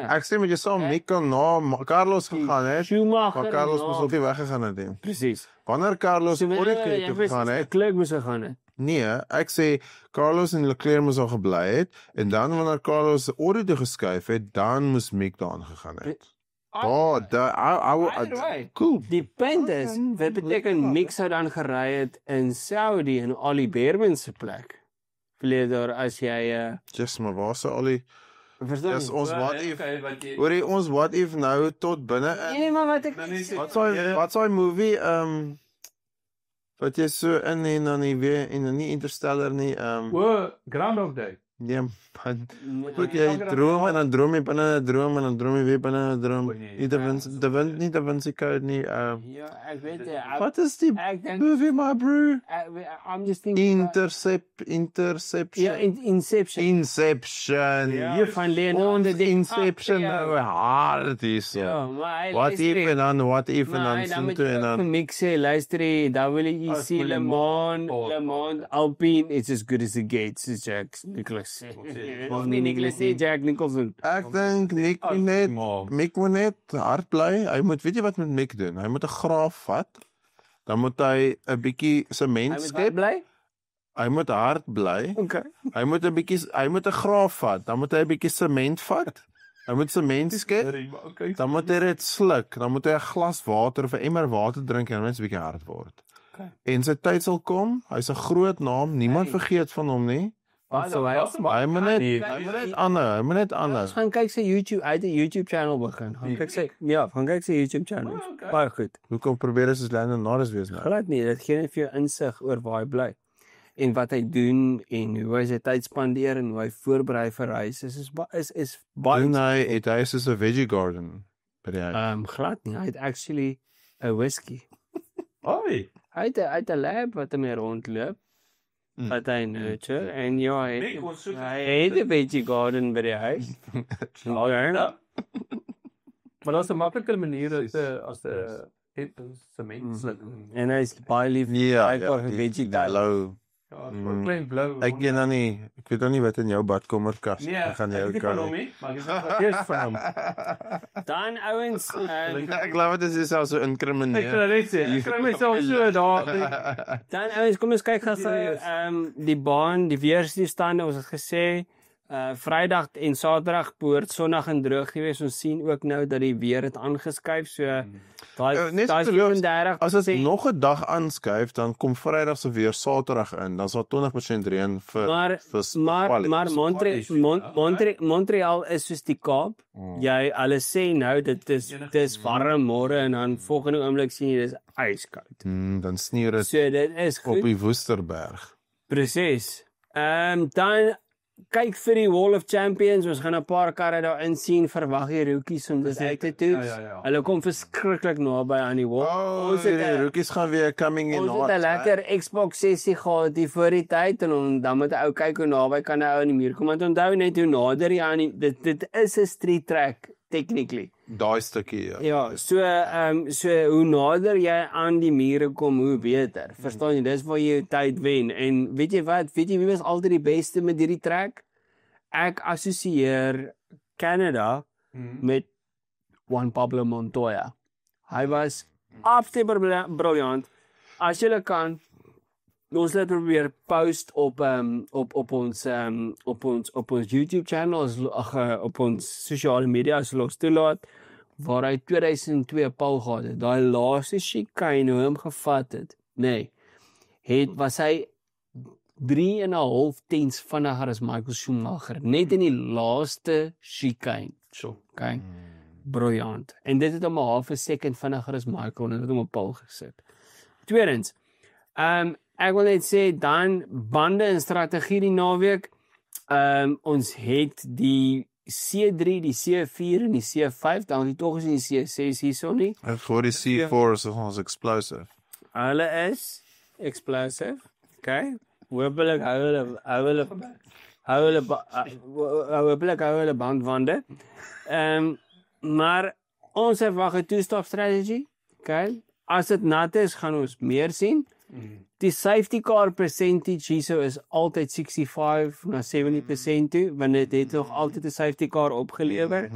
Ek sê met jy sal Mick kan na Carlos gegaan het. Schumacher. Maar Carlos moes ook nie weggegaan het nie. Presies. Wanneer Carlos So ooit toe gegaan het, Leclerc moes gegaan het. nee, ek sê Carlos en Leclerc moes al gebly het en dan wanneer Carlos ooit toe geskuif het, dan moes Mick daarin gegaan het. Oh, cool. Die punt is, wat beteken Mick sou dan gery het in Saudi en Ali Beerman se plek? Verlede jaar as jy Just maar waar sou al die verstaan? dis ons what if hoorie ons what if nou tot binne in Nee, maar wat ek wat sou movie wat jy so in en dan nie weer en dan nie Interstellar nie Groundhog Day. nee man goed jy droom en dan droom jy binne 'n droom en dan droom jy weer binne 'n droom nie Da Vinci Code nie Ja, ek weet jy. wat is die Ek dink movie my bro I'm just thinking Interception ja, Inception. Inception Hier van Leonardo ons Inception DiCaprio. nou hard is Ja, maar what if en dan what if en dan moet toe jy en ook vir dan Mick sê, luister jy, WEC vir Le Mans, Alpine, it's as good as it gets, is Jack Nicholas. Of nie Nicholas nie, Jack Nicholson. ek dink Mick moet net hard bly. Hy moet weet jy wat met Mick doen? Hy moet 'n graaf vat. Dan moet hy 'n bietjie sement Hy moet skep. bly? Hy moet hard bly. Okay. Hy moet 'n graaf vat. Dan moet hy 'n bietjie sement vat. Hy moet sement skep. Dan moet hy dit sluk. Dan moet hy 'n glas water of 'n emmer water drink en dan net 'n bietjie hard word. Okay. En sy tyd sal kom. Hy's 'n groot naam. Niemand vergeet van hom nie. Hy moet net anders. Gaan kyk sy YouTube, hy het 'n YouTube channel begin. Gaan kyk sy YouTube channel. Baie goed. Hoekom probeer hy soos Landon Norris wees nou? Glad nie, dit gee net vir jou insig oor waar hy bly. En wat hy doen en hoe hy sy tyd spandeer en hoe hy voorberei vir reis is baie. Doen het hy soos 'n veggie garden by die huis? Glad nie. Hy het actually 'n whisky. Oi. Hy het 'n lab wat hom rondloop. Wat hy nurture en ja, hy het 'n veggie garden by die huis. Maar daar's 'n makliker manier as 'n menslik. En hy's baie lief vir veggie garden. Klein blou. Ek weet nou nie wat in jou badkamerkas. Ek gaan jou kan hom maar ek is van hom. Dan ouens, ek glo dit is selfs so inkrimineer. Ek kan net sê, ek kry myself so daar. Dan ouens, kom ons kyk gou die baan, die weerstoestande, ons het gesê Vrydag en Saterdag behoort sonnig en droog gewees. Ons sien ook nou dat die weer het aangeskuif, so daai 35. As dit nog 'n dag aanskuif, dan kom Vrydag se weer Saterdag in. Dan sal 20% reën vir Maar Montreal is soos die Kaap. Hulle sê nou dis warm môre en dan volgende oomblik sien jy dis yskoud. Dan sneeu dit. So dit is goed. Op die Woesterberg. Presies. Dan kyk vir die Wall of Champions, ons gaan 'n paar karre daar insien, verwag die rookies om dit uit te toets. Hulle kom verskriklik naby aan die wall. Die rookies gaan weer coming in. Ons het 'n lekker Xbox sessie gehad hier voor die tyd en dan moet 'n ou kyk hoe naby kan 'n ou aan die muur kom. Want onthou net hoe nader jy aan dit is 'n street track technically. Daai stukkie Ja, so hoe nader jy aan die mure kom, hoe beter. Verstaan jy? Dis waar jy tyd wen. En weet jy wat? Weet jy wie was altyd die beste met hierdie trek? Ek assosieer Canada met Juan Pablo Montoya. Hy was absoluut briljant. As jy kan, ons het probeer post op ons YouTube channel, op ons sosiale media as los toelaat, waar hy 2002 Paul gehad het. Daai laaste chicane hoe hom gevat het. Was hy 3,5 tens vinniger as Michael Schumacher, net in die laaste chicane. Okay. Briljant. En dit het hom 'n half 'n sekond vinniger as Michael en dit het hom op Paul gesit. Tweedens, ek wil net sê dan bande en strategie die naweek. Ons het die C3, die C4 en die C5, dan die tog is die C6 hierso nie. En vir die C4 is ons explosive. Hulle is explosive. Okay. Hoopelik hou hulle bandwande. Maar ons verwag 'n two-stop strategy. Okay. As dit nat is, gaan ons meer sien. Die safety car percentage hierso is altyd 65 na 70% toe, want dit het nog altyd 'n safety car opgelewer.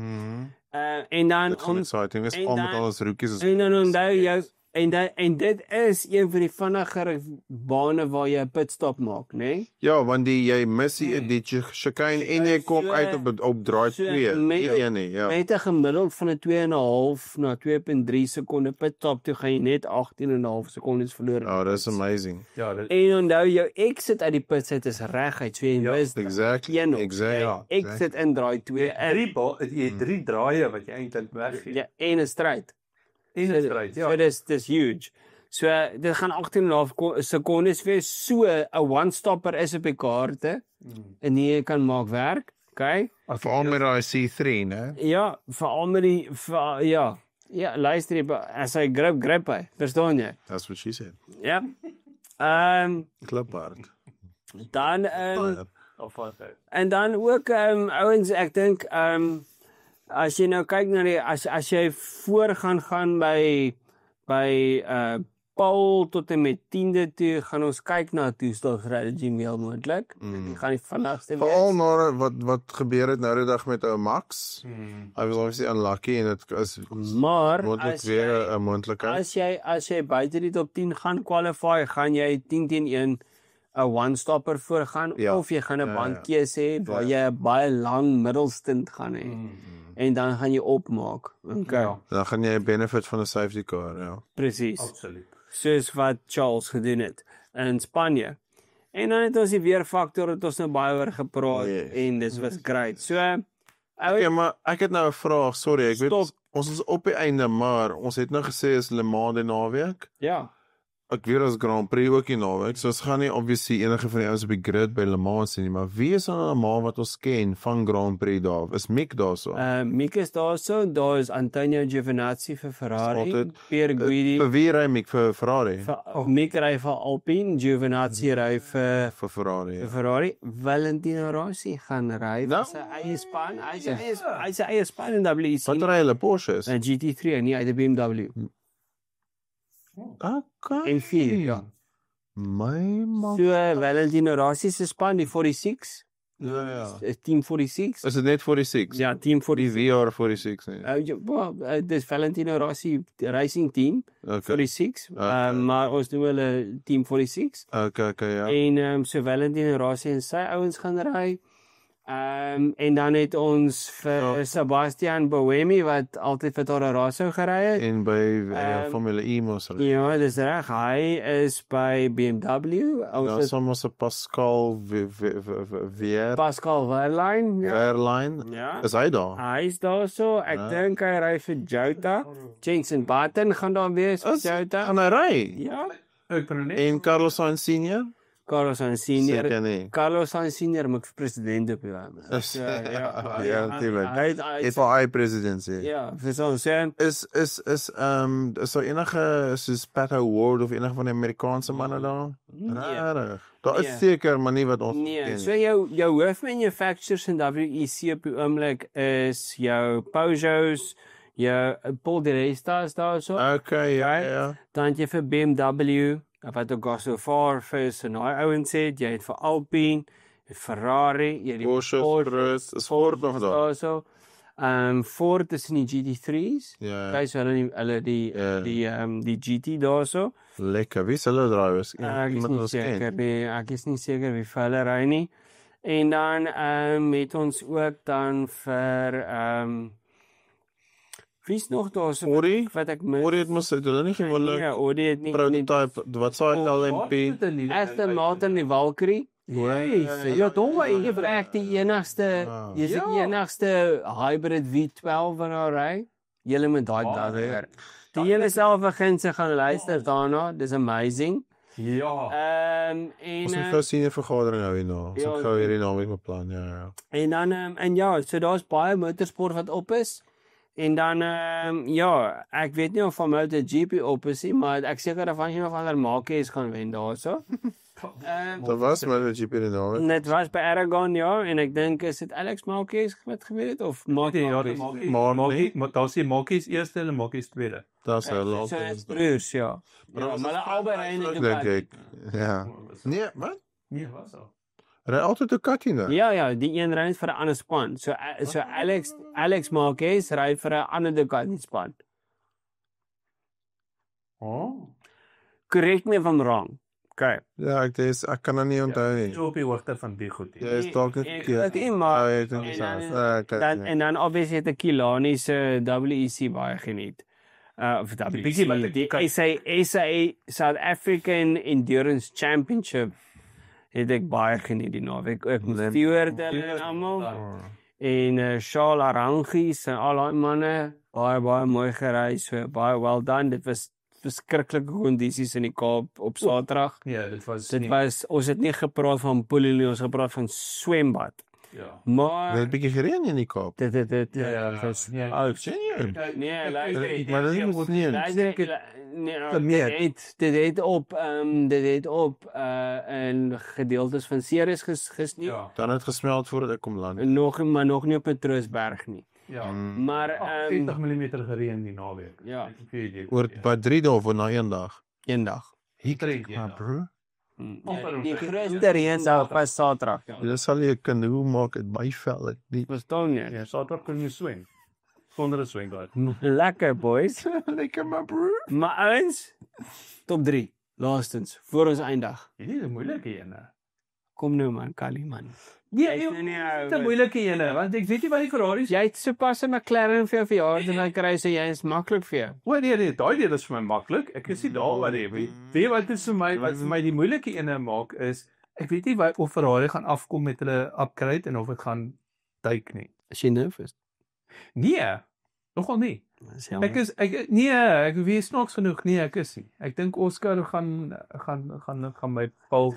En dan exciting is al met alles rookies. En dan onthou jy en dit is een van die vinniger bane waar jy 'n pitstop maak, né? Ja, want jy mis die chicane en jy kom uit op draai 2. Met 'n gemiddeld van 'n 2,5 na 2,3 sekonde pitstop toe gaan jy net 18,5 sekondes verloor. Oh, that's amazing. En onthou jou exit uit die pitsit is reguit, so jy mis exactly. Exit in draai 2. Jy het 3 draaie wat jy eintlik weggee. Ja, en 'n stryd. So dis huge. So dit gaan 18,5 sekondes wees. So 'n one-stopper is op die kaarte en jy kan maak werk, okay? Veral met daai C3, né? Ja, veral met die ja, luister jy, as hy grip hy, verstaan jy? That's what she said. Ja. Kliphard. Dan en dan ook ouens, ek dink as jy nou kyk na die as jy voor gaan by Paul tot en met 10de toe, gaan ons kyk na 'n two-stop strategy heel moontlik. Gaan die vinnigste wees. Veral na wat gebeur het nou die dag met ou Max. Hy was obviously unlucky en dit is maar as weer 'n moontlikheid. As jy buite die top 10 gaan qualify, gaan jy 10-1 'n one-stopper voorgaan of jy gaan 'n bandkeuse hê waar jy 'n baie lang middelstint gaan hê. En dan gaan jy opmaak. Okay. Dan gaan jy 'n benefit van 'n safety car, ja. Presies. Absoluut. Soos wat Charles gedoen het in Spanje. En dan het ons die weerfaktor het ons nou baie oor gepraat Yes. en dit was great. So Okay, maar ek het nou 'n vraag. Sorry, ek weet Stop. ons is op die einde, maar ons het nou gesê is Le Mans die naweek. ja. Ek weet ons Grand Prix ook die naweek. So ons gaan nie obviously enige van die ouens op die grid by Le Mans sien nie, maar wie is dan almal wat ons ken van Grand Prix daar? Is Mick daarso? Mick is daarso, daar is Antonio Giovinazzi vir Ferrari, Altyd. Pierre Guidi Vir wie ry Mick vir Ferrari? Mick ry vir Alpine, Giovinazzi ry vir Vir Ferrari. vir Ferrari, Valentino Rossi gaan ry Nou. vir sy eie span. Hy sy eie span in WEC. Wat ry hulle Porsches? 'n GT3 nie uit 'n BMW. Okay. En 4, ja. My man. So Valentino Rossi se span, die 46, Ja. Team 46. Is dit net 46? Ja, Team Die 46. VR 46 nie. Dis Valentino Rossi Racing Team Okay. 46, Okay. maar ons noem hulle Team 46. Okay, ja. En so Valentino Rossi en sy ouens gaan ry. En dan het ons vir Sebastian Buemi wat altyd vir Toro Rosso gery het. En by Formule E mos hulle. Ja, dis reg. Hy is by BMW. Ja, Ons het soms 'n Pascal Vier Pascal Wehrlein. Ja. Airline. Ja. Is hy daar? Hy is daarso. Ek Ja. dink hy ry vir Jota. Jenson Button gaan daar wees vir Jota. Gaan hy ry? Ja. Ek kan net En Carlos Sainz Senior? Carlos Sainz Senior. Seker nie. Carlos Sainz Senior moet president op die oomblik. Is- Ja, Ja, natuurlijk. Hy Het wel hy presidency. ja, vir so 'n sien. Is daar enige soos Pat Award of enige van die Amerikaanse manne daar? Rarig. Daar is Nee. seker, maar nie wat ons Nee, ken so nie. jou hoofmanufacturers in WEC op die oomblik is jou Peugeots, jou Paul di Resta is daarso. Okay, ja. Dan het jy vir BMW wat ook al so far is en daai ouens het, jy het vir Alpine, Ferrari, jy het die Porsche, Brus, is Ford nog daar? daarso. Ford is in die GT3s. Ja, Kyk so hulle die GT daarso. lekker. Wie is hulle drivers? Ek is Iemand nie ons ken. seker nie. Ek is nie seker wie vir hulle ry nie. En dan het ons ook dan vir wie's nog daarso Audi? wat ek mis? Audi het mos hulle nie gewoonlik Ja, Audi het nie prototype, wat sê LMP? Aston Martin die Valkyrie. Ja, donker in gebrek die enigste, jy's die enigste hybrid V12 wat daar ry. Julle moet daai daar. Die hele self begin se gaan luister daarna. Dis amazing. Ja. En Ons moet gou senior vergadering hou hierna. Ons Ja, het gou hierdie naweek beplan, ja. en dan en ja, so daar's baie motorsport wat op is. En dan ja, ek weet nie of van MotoGP op is nie, maar ek seker daarvan een of ander Marquez gaan wen daarso. Daar was maar 'n GP die naweek. Dit was by Aragon ja, en ek dink is dit Alex Marquez wat gewen het of Ja, Maar daar sien Markies eerste en Markies tweede. Daar's hulle so is broers ja. Ja, maar hulle albei ry in die Ducati. Ja. Nee, wat? Nee, was al. Ry altyd Ducati nou. Ja, die een ry vir 'n ander span. So Alex Marquez ry vir 'n ander Ducati span. Oh. Correct me if I'm wrong. Okay. Ja, ek kan nou nie onthou nie. So op die hoogte van die goed. Jy is dalk net Ek verkeerd. weet nie, maar Ja, ek dink en so. dan- Dan en dan obviously het ek Kilani se WEC baie geniet. Of bietjie wat WEC, ek die kyk- SA South African Endurance Championship het ek baie geniet die naweek. Ek moet steward en almal. En Charles Arangis en al daai manne baie mooi gery, so baie well done. Dit was verskriklike kondisies in die Kaap op Saterdag. Ja, dit was Ons het nie gepraat van pool nie, ons het gepraat van swembad. ja. Maar het 'n bietjie gereën in die Kaap. dit Ja. Senior. nee, luister. Maar dit moet nie. Dit het op in gedeeltes van Ceres gesneeu. Ja. Dan het gesmeld voordat ek kom land. Maar nog nie op Petrusberg nie. Ja. Maar 40 mm gereën die naweek. ja, Ek weet jy. Oor by 3 dae of na 1 dag. eendag. Maar bro, Die grootste reën sou pas Saterdag. dit sal jy kanoe maak uit my vel. Ek nie. Verstaan jy? Ja, Saterdag kan jy swem. Sonder 'n swemguard. Lekker boys. Lekker maar bro. Maar ouens, top 3. Laastens voor ons eindig. Hierdie is 'n moeilike ene. Kom nou man, Kali man. Nee, Jy dit is nie ou, is 'n moeilike ene, want ek weet nie wat die Ferraris. Jy het sopas 'n McLaren vir jou verjaardag en dan kry jy is maklik vir jou. O nee, daai deel is vir my maklik. Ek is nie daaroor nie. Weet wat is vir my wat vir my die moeilike ene maak is Ek weet nie of Ferrari gaan afkom met hulle upgrade en of dit gaan duik nie. Is jy nervus? Nee, nogal nie. Ek weet snaaks genoeg nie, ek is nie. Ek dink Oscar gaan my Paul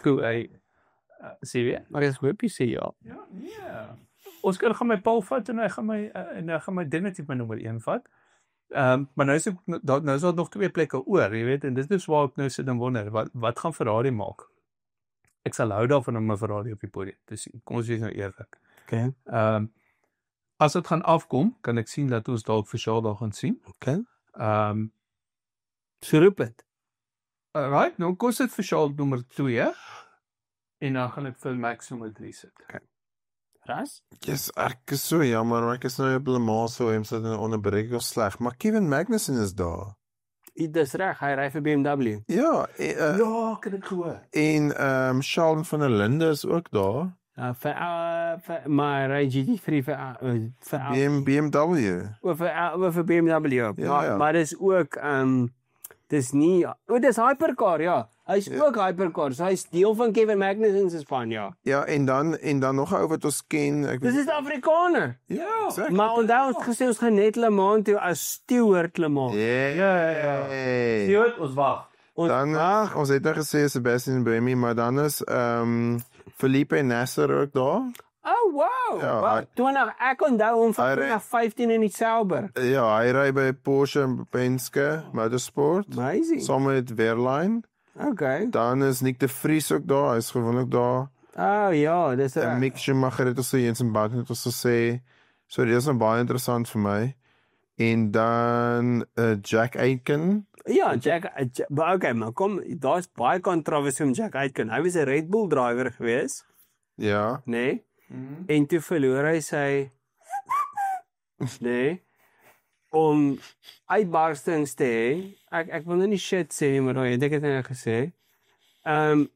sê weer. Maar ek hoop jy sê ja. Ja, nee. Oscar gaan my Paul vat en hy gaan my definitief my nommer 1 vat. Maar nou is daar nog 2 plekke oor, jy weet, en dit is waar ek nou sit en wonder, wat gaan Ferrari maak? Ek sal hou daarvan om 'n Ferrari op die podium te sien. Kom ons wees nou eerlik. Okay. As dit gaan afkom, kan ek sien dat ons dalk vir Charles daar gaan sien. Okay. So roep dit. Right, nou kos dit vir Charles nommer 2 en dan gaan ek vir Max nommer 3 sit. Okay. Ras? Yes, ek is so jammer, maar ek is nou op Le Mans so hem sit in 'n onderbreking of sleg, maar Kevin Magnussen is daar. Dis reg, hy ry vir BMW. Ja, Kan ek hoor. en Charles van der Linde is ook daar. Maar hy GT3 vir BMW. vir BMW. Ja. Maar dis ook dis nie dis hypercar, ja. Hy's ook hypercar, so hy's deel van Kevin Magnussen se span, ja. Ja, en dan nog 'n ou wat ons ken, ek Dis is Afrikaner. Ja, exactly. Maar onthou ons gesê ons gaan net Le Mans toe as Stewart Le Mans. Ja. Stewart, ons wag. Dan ons het nou gesê Sebastian Buemi, maar dan is Felipe Nasser ook daar. Oh wow. Ja, Wow. Toe ek onthou hom van 2015 in die Sauber. Ja, hy ry by Porsche Penske Motorsport. Amazing. Saam met Wehrlein. Okay. Dan is Nick de Vries ook daar, hy's gewoonlik daar. Oh ja, dis En Mick Schumacher het ons Jensen Button het ons gesê. So dit is nou baie interessant vir my. En dan Jack Aitken. Ja, maar okay, maar kom, daar's baie kontroversie om Jack Aitken. Hy was 'n Red Bull driver gewees, Ja. nê? En toe verloor hy sy om uitbarstings te hê. Ek wil nou nie shit sê nie, maar daai het ek dit net gesê. En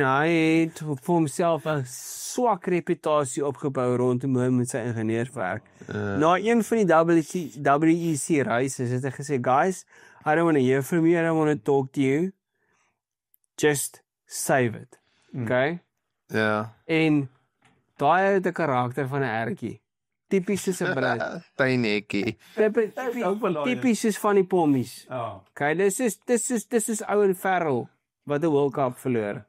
hy het vir homself 'n swak reputasie opgebou rondom hom met sy ingenieurswerk. Na een van die WEC races het hy gesê, "Guys, I don't want to hear from you. I don't want to talk to you. Just save it." Okay? Ja. En daai het 'n karakter van 'n ertjie. Tipies soos 'n bruid. Tynetjie. Tipies soos van die pommies. Ja. Okay, dis is ouer Ferrell wat 'n World Cup verloor.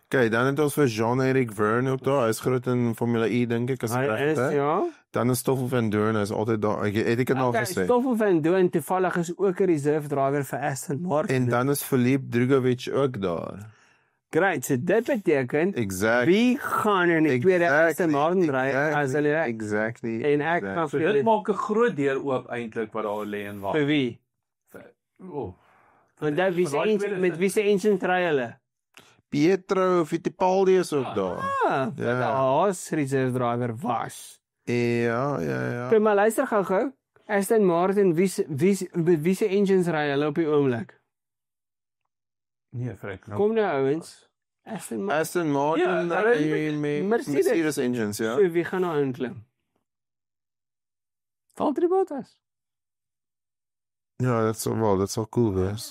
Okay, dan het ons vir Jean-Eric Vergne ook daar. Hy is groot in Formule E dink ek as Hy reg. is ja. Dan is Stoffel van Dorn is altyd daar. Het ek dit al gesê. Stoffel van Dorn toevallig is ook 'n reserve driver vir Aston Martin. En dan is Filip Drugovich ook daar. Great, so dit beteken Exactly. wie gaan in die tweede Aston Martin ry as hulle ry? Exactly. En ek kan So dit maak 'n groot deur oop eintlik wat daar lê en wag. vir wie? Want dan met wie se engine ry hulle? Pietro Fittipaldi is ook daar. Ja. Haas reserve driver was. Ja. Okay, maar luister gou. Aston Martin, wie se engines ry hulle op die oomblik? Nee, Frank. Kom nou ouens. Aston Martin, Mercedes engines, ja. So wie gaan nou inklim? Valtteri Bottas. Ja, dat sal cool wees.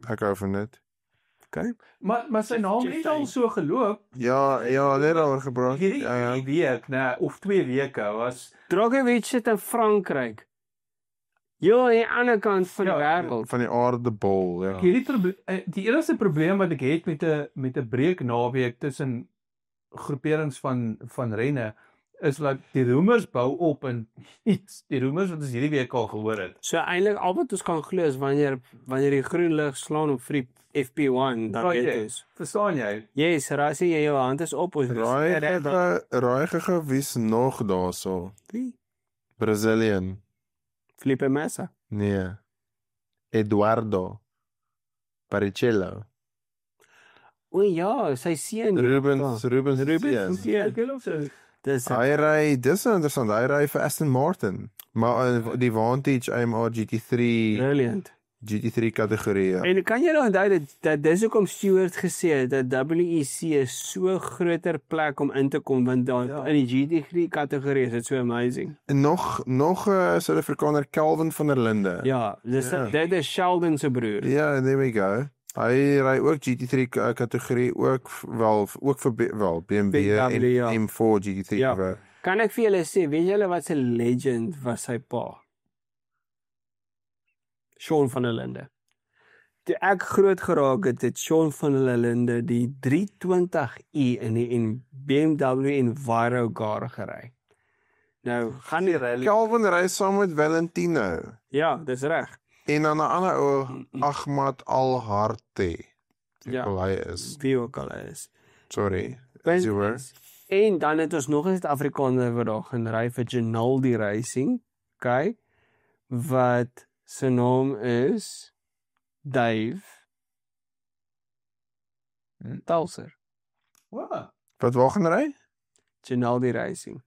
Ek hou van dit. Okay. Maar sy naam het al so geloop. Ja, net daaroor gepraat. Hierdie week, of 2 weke was Drogovic sit in Frankryk. Jy aan die ander kant van die wêreld. Van die aardebol, ja. Die enigste probleem wat ek het met 'n breeknaweek tussen groeperings van renne is dat die roemers bou op en iets. Die roemers wat ons hierdie week al gehoor het. So eintlik al wat ons kan glo is wanneer die groen lig slaan op vir FP1, dan weet ons. Verstaan jy? Yes, rasie jy jou hand is op ons. Raai wie's nog daarso? Wie? Brazilian. Felipe Massa. Nee. Eduardo Barrichello. O ja, sy seun. Rubens. Hy ry, dis interessant. Hy ry vir Aston Martin, maar die Vantage AMR GT3. Brilliant. GT3 kategorie. Ja. En kan jy nog onthou dat dis hoekom Stewart gesê het dat WEC is so groter plek om in te kom want daar in die GT3 kategorie is dit so amazing. En nog Suid-Afrikaner Kelvin van der Linde. Ja, dit is Sheldon se broer. Ja, there we go. Hy ry ook GT3 kategorie ook ook vir BMW en ja. M4 GT3 Ja. gewerk. Kan ek vir julle sê, weet julle wat 'n legend was sy pa? Sean van der Linde. Toe ek groot geraak het Sean van der Linde die 320i in die BMW Enviro car gery. Nou, gaan die rally. Calvin ry saam met Valentino. Ja, dis reg. En dan 'n ander ou, Ahmad Al-Harthi. Ja. Hy is. Wie ook al is. Sorry. Punt Is jy hoor? is- En dan het ons nog 'n Suid-Afrikaner wat daar gaan ry vir Ginaldi Racing. Okay. Wat sy naam is Dave Talser. Wow. Wat waar gaan ry? Ginaldi Racing.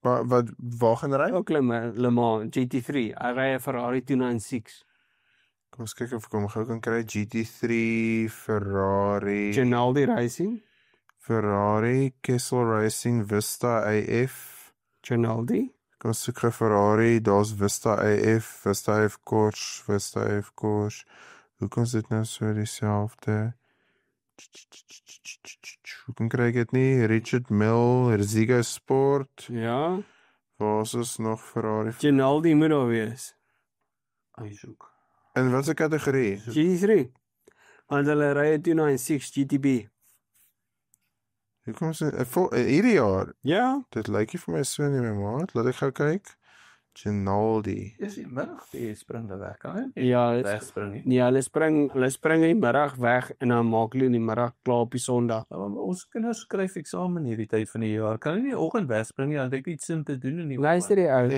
Waar gaan ry? Ook Le Mans GT3. Hy ry 'n Ferrari 296. Kom ons kyk of ek hom gou kan kry. GT3, Ferrari, Ginaldi Racing. Kessel Racing, Vista AF. Ginaldi. Kom ons soek vir Ferrari, daar's Vista AF, Vista AF Kors. Hoe kan dit nou so dieselfde? Hoe kan kry ek dit nie? Richard Mille, Ziggo Sport. Ja. Waar is ons nog Ferrari? Ginaldi moet daar wees. Hy soek. In watter kategorie? GT3. Want hulle ry 'n 296 GTB. Hoe kom ons hierdie jaar? Ja. Dit lyk nie vir my so nie, my maat. Laat ek gou kyk. Ginaldi. Is die middag die spring daar weg, kan hy? Ja, Wegspring nie. nee, hulle spring in die middag weg en dan maak hulle in die middag klaar op die Sondag. Ons kinders skryf eksamen hierdie tyd van die jaar. Kan hulle nie oggend wegspring nie, dan het ek iets in te doen in die Luister die ou.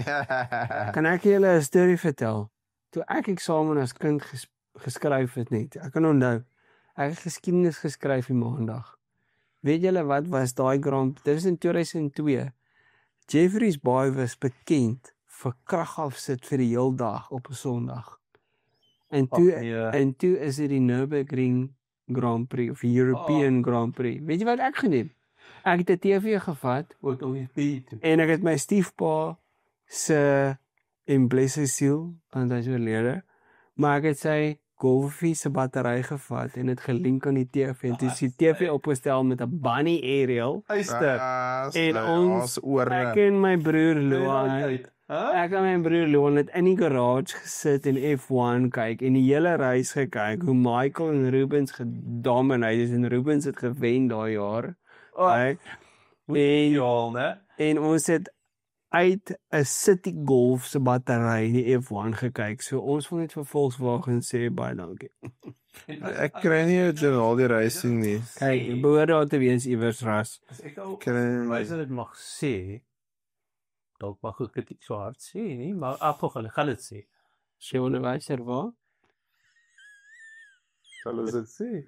Kan ek julle 'n storie vertel? Toe ek eksamen as kind geskryf het net. Ek kan onthou. Ek het geskiedenis geskryf die maandag. Weet julle wat was daai Grand? Dit is in 2002. Jeffreys Bay was bekend vir kragafsit vir die heel dag op 'n Sondag. En toe is dit die Nürburgring Grand Prix of European Grand Prix. Weet jy wat ek gedoen? Ek het 'n TV gevat ook al die en ek het my stiefpa se en bless sy siel, want hy is oorlede. Maar ek het sy Golfie se battery gevat en dit gelink aan die TV en dis die TV opgestel met 'n bunny aerial. En ons ek en my broer Loan het in die garage gesit en F1 kyk en die hele reis gekyk hoe Michael en Rubens gedomineer is en Rubens het gewen daai jaar. En ons het uit 'n City Golf se battery die F1 gekyk. So ons wil net vir Volkswagen sê baie dankie. Ek kry nie 'n Ginaldi Racing nie. Kyk, behoort daar te wees iewers ras. As ek al Kry dit mag sê, dalk mag ek dit nie so hard sê nie, maar afgog hulle gaan dit sê. Sy onderwyser waar? sal ons dit sê.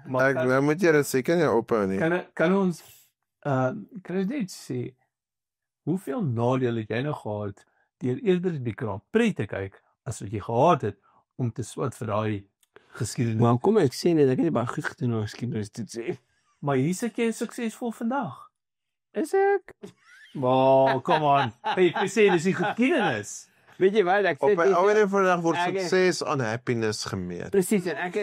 Maar Ek nou moet jy dit seker nie ophou nie. kan ons kan jy net sê hoeveel nadele het jy nou gehad deur eerder die Grand Prix te kyk as wat jy gehad het om te swat vir daai geskiedenis. Maar kom ek sê net ek het baie goed gedoen op geskiedenis toe sê. Maar hier sit jy suksesvol vandag. Is ek? Maar come on. Hey, jy sê dis die geskiedenis. Weet jy wat ek Op sê? 'n ouer vandag word Ek- sukses aan happiness gemeet. Presies en ek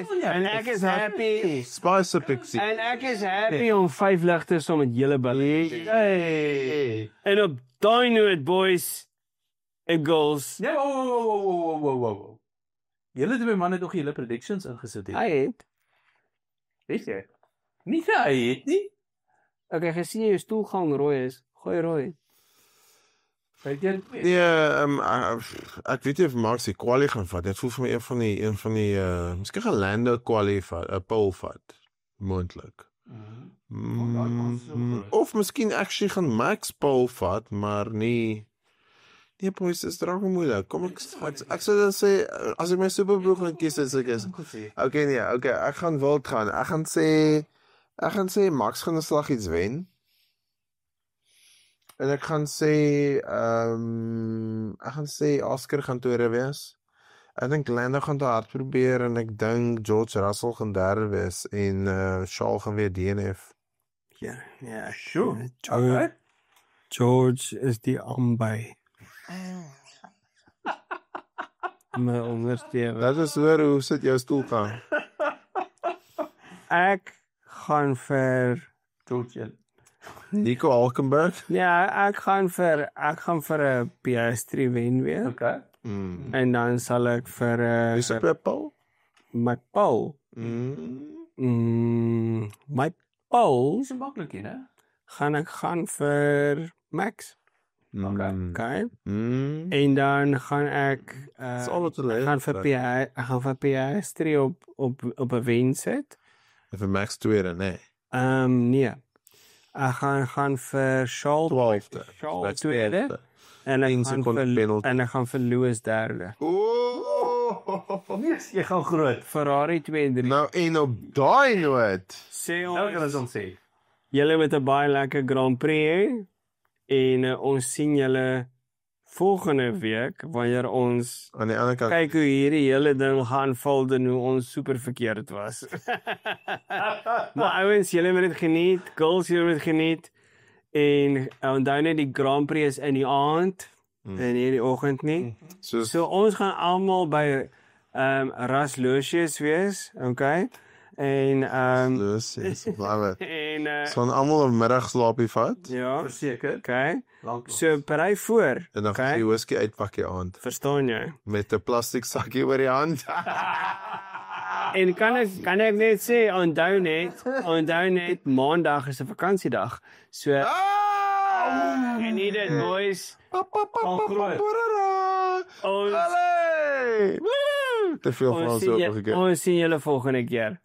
is happy. Spice up Pixie. En ek is happy om 5 ligte saam met julle beleef. Hey. En op daai noot boys en girls. Ja, wow. Julle het my man net nog julle predictions ingesit het. Hy het. Weet jy? Nie hy het nie. Okay, gesien jou stoelgang rooi is, gooi rooi. Weet jy? Nee, ek weet nie of Max die kwalie gaan vat. Dit voel vir my een van die miskien gaan Lando kwalie vat, 'n pole vat moontlik. Of miskien actually gaan Max pole vat, maar nie. Nee, boys, dis draai moeilik. Kom ek sou dan sê as ek my superbroek gaan kies, is ek is. Okay, nee, okay, ek gaan wild gaan. Ek gaan sê Max gaan 'n slag iets wen. En ek gaan sê Oscar gaan tweede wees. Ek dink Lando gaan te hard probeer en ek dink George Russell gaan derde wees en Charles gaan weer DNF. Ja, sure. Okay. George is die aanby. My ondersteun. Dat is hoor hoe sit jou stoel gaan. ek gaan vir George. Nico Alkenberg. ja, ek gaan vir 'n Piastri wen weer. Okay. En dan sal ek vir Is dit Paul? my Paul. My Paul Dis 'n maklik een, hè? gaan ek gaan vir Max. Okay. En dan gaan ek Dis al wat hulle ek gaan vir Piastri op 'n wen sit. Vir Max tweede, nee. Nee. Ek gaan vir Charles 12de. Charles tweede en ek gaan vir Lewis derde. Yes, jy gaan groot. Ferrari 2 en 3. Nou en op daai noot. Sê Nou kan ons ons hom sê. julle met 'n baie lekker Grand Prix hê en ons sien julle volgende week wanneer ons Aan die ander kant. kyk hoe hierdie hele ding gaan val en hoe ons super verkeerd was. Maar ouens, julle moet dit geniet, girls, julle moet dit geniet. En onthou net die Grand Prix is in die aand en hierdie oggend nie. So ons gaan almal by Ras Lucius wees, okay? En Lucius, love it. en So almal 'n middagslaapie vat ja, Verseker. okay. Lank. So berei voor, en dan gaan jy whisky uitpak die aand verstaan jy? met 'n plastiek sakkie oor die hand. En kan ek net sê onthou net maandag is 'n vakansiedag. So geniet dit boys. Ons Te veel van ons ook gegaan. ons sien julle volgende keer.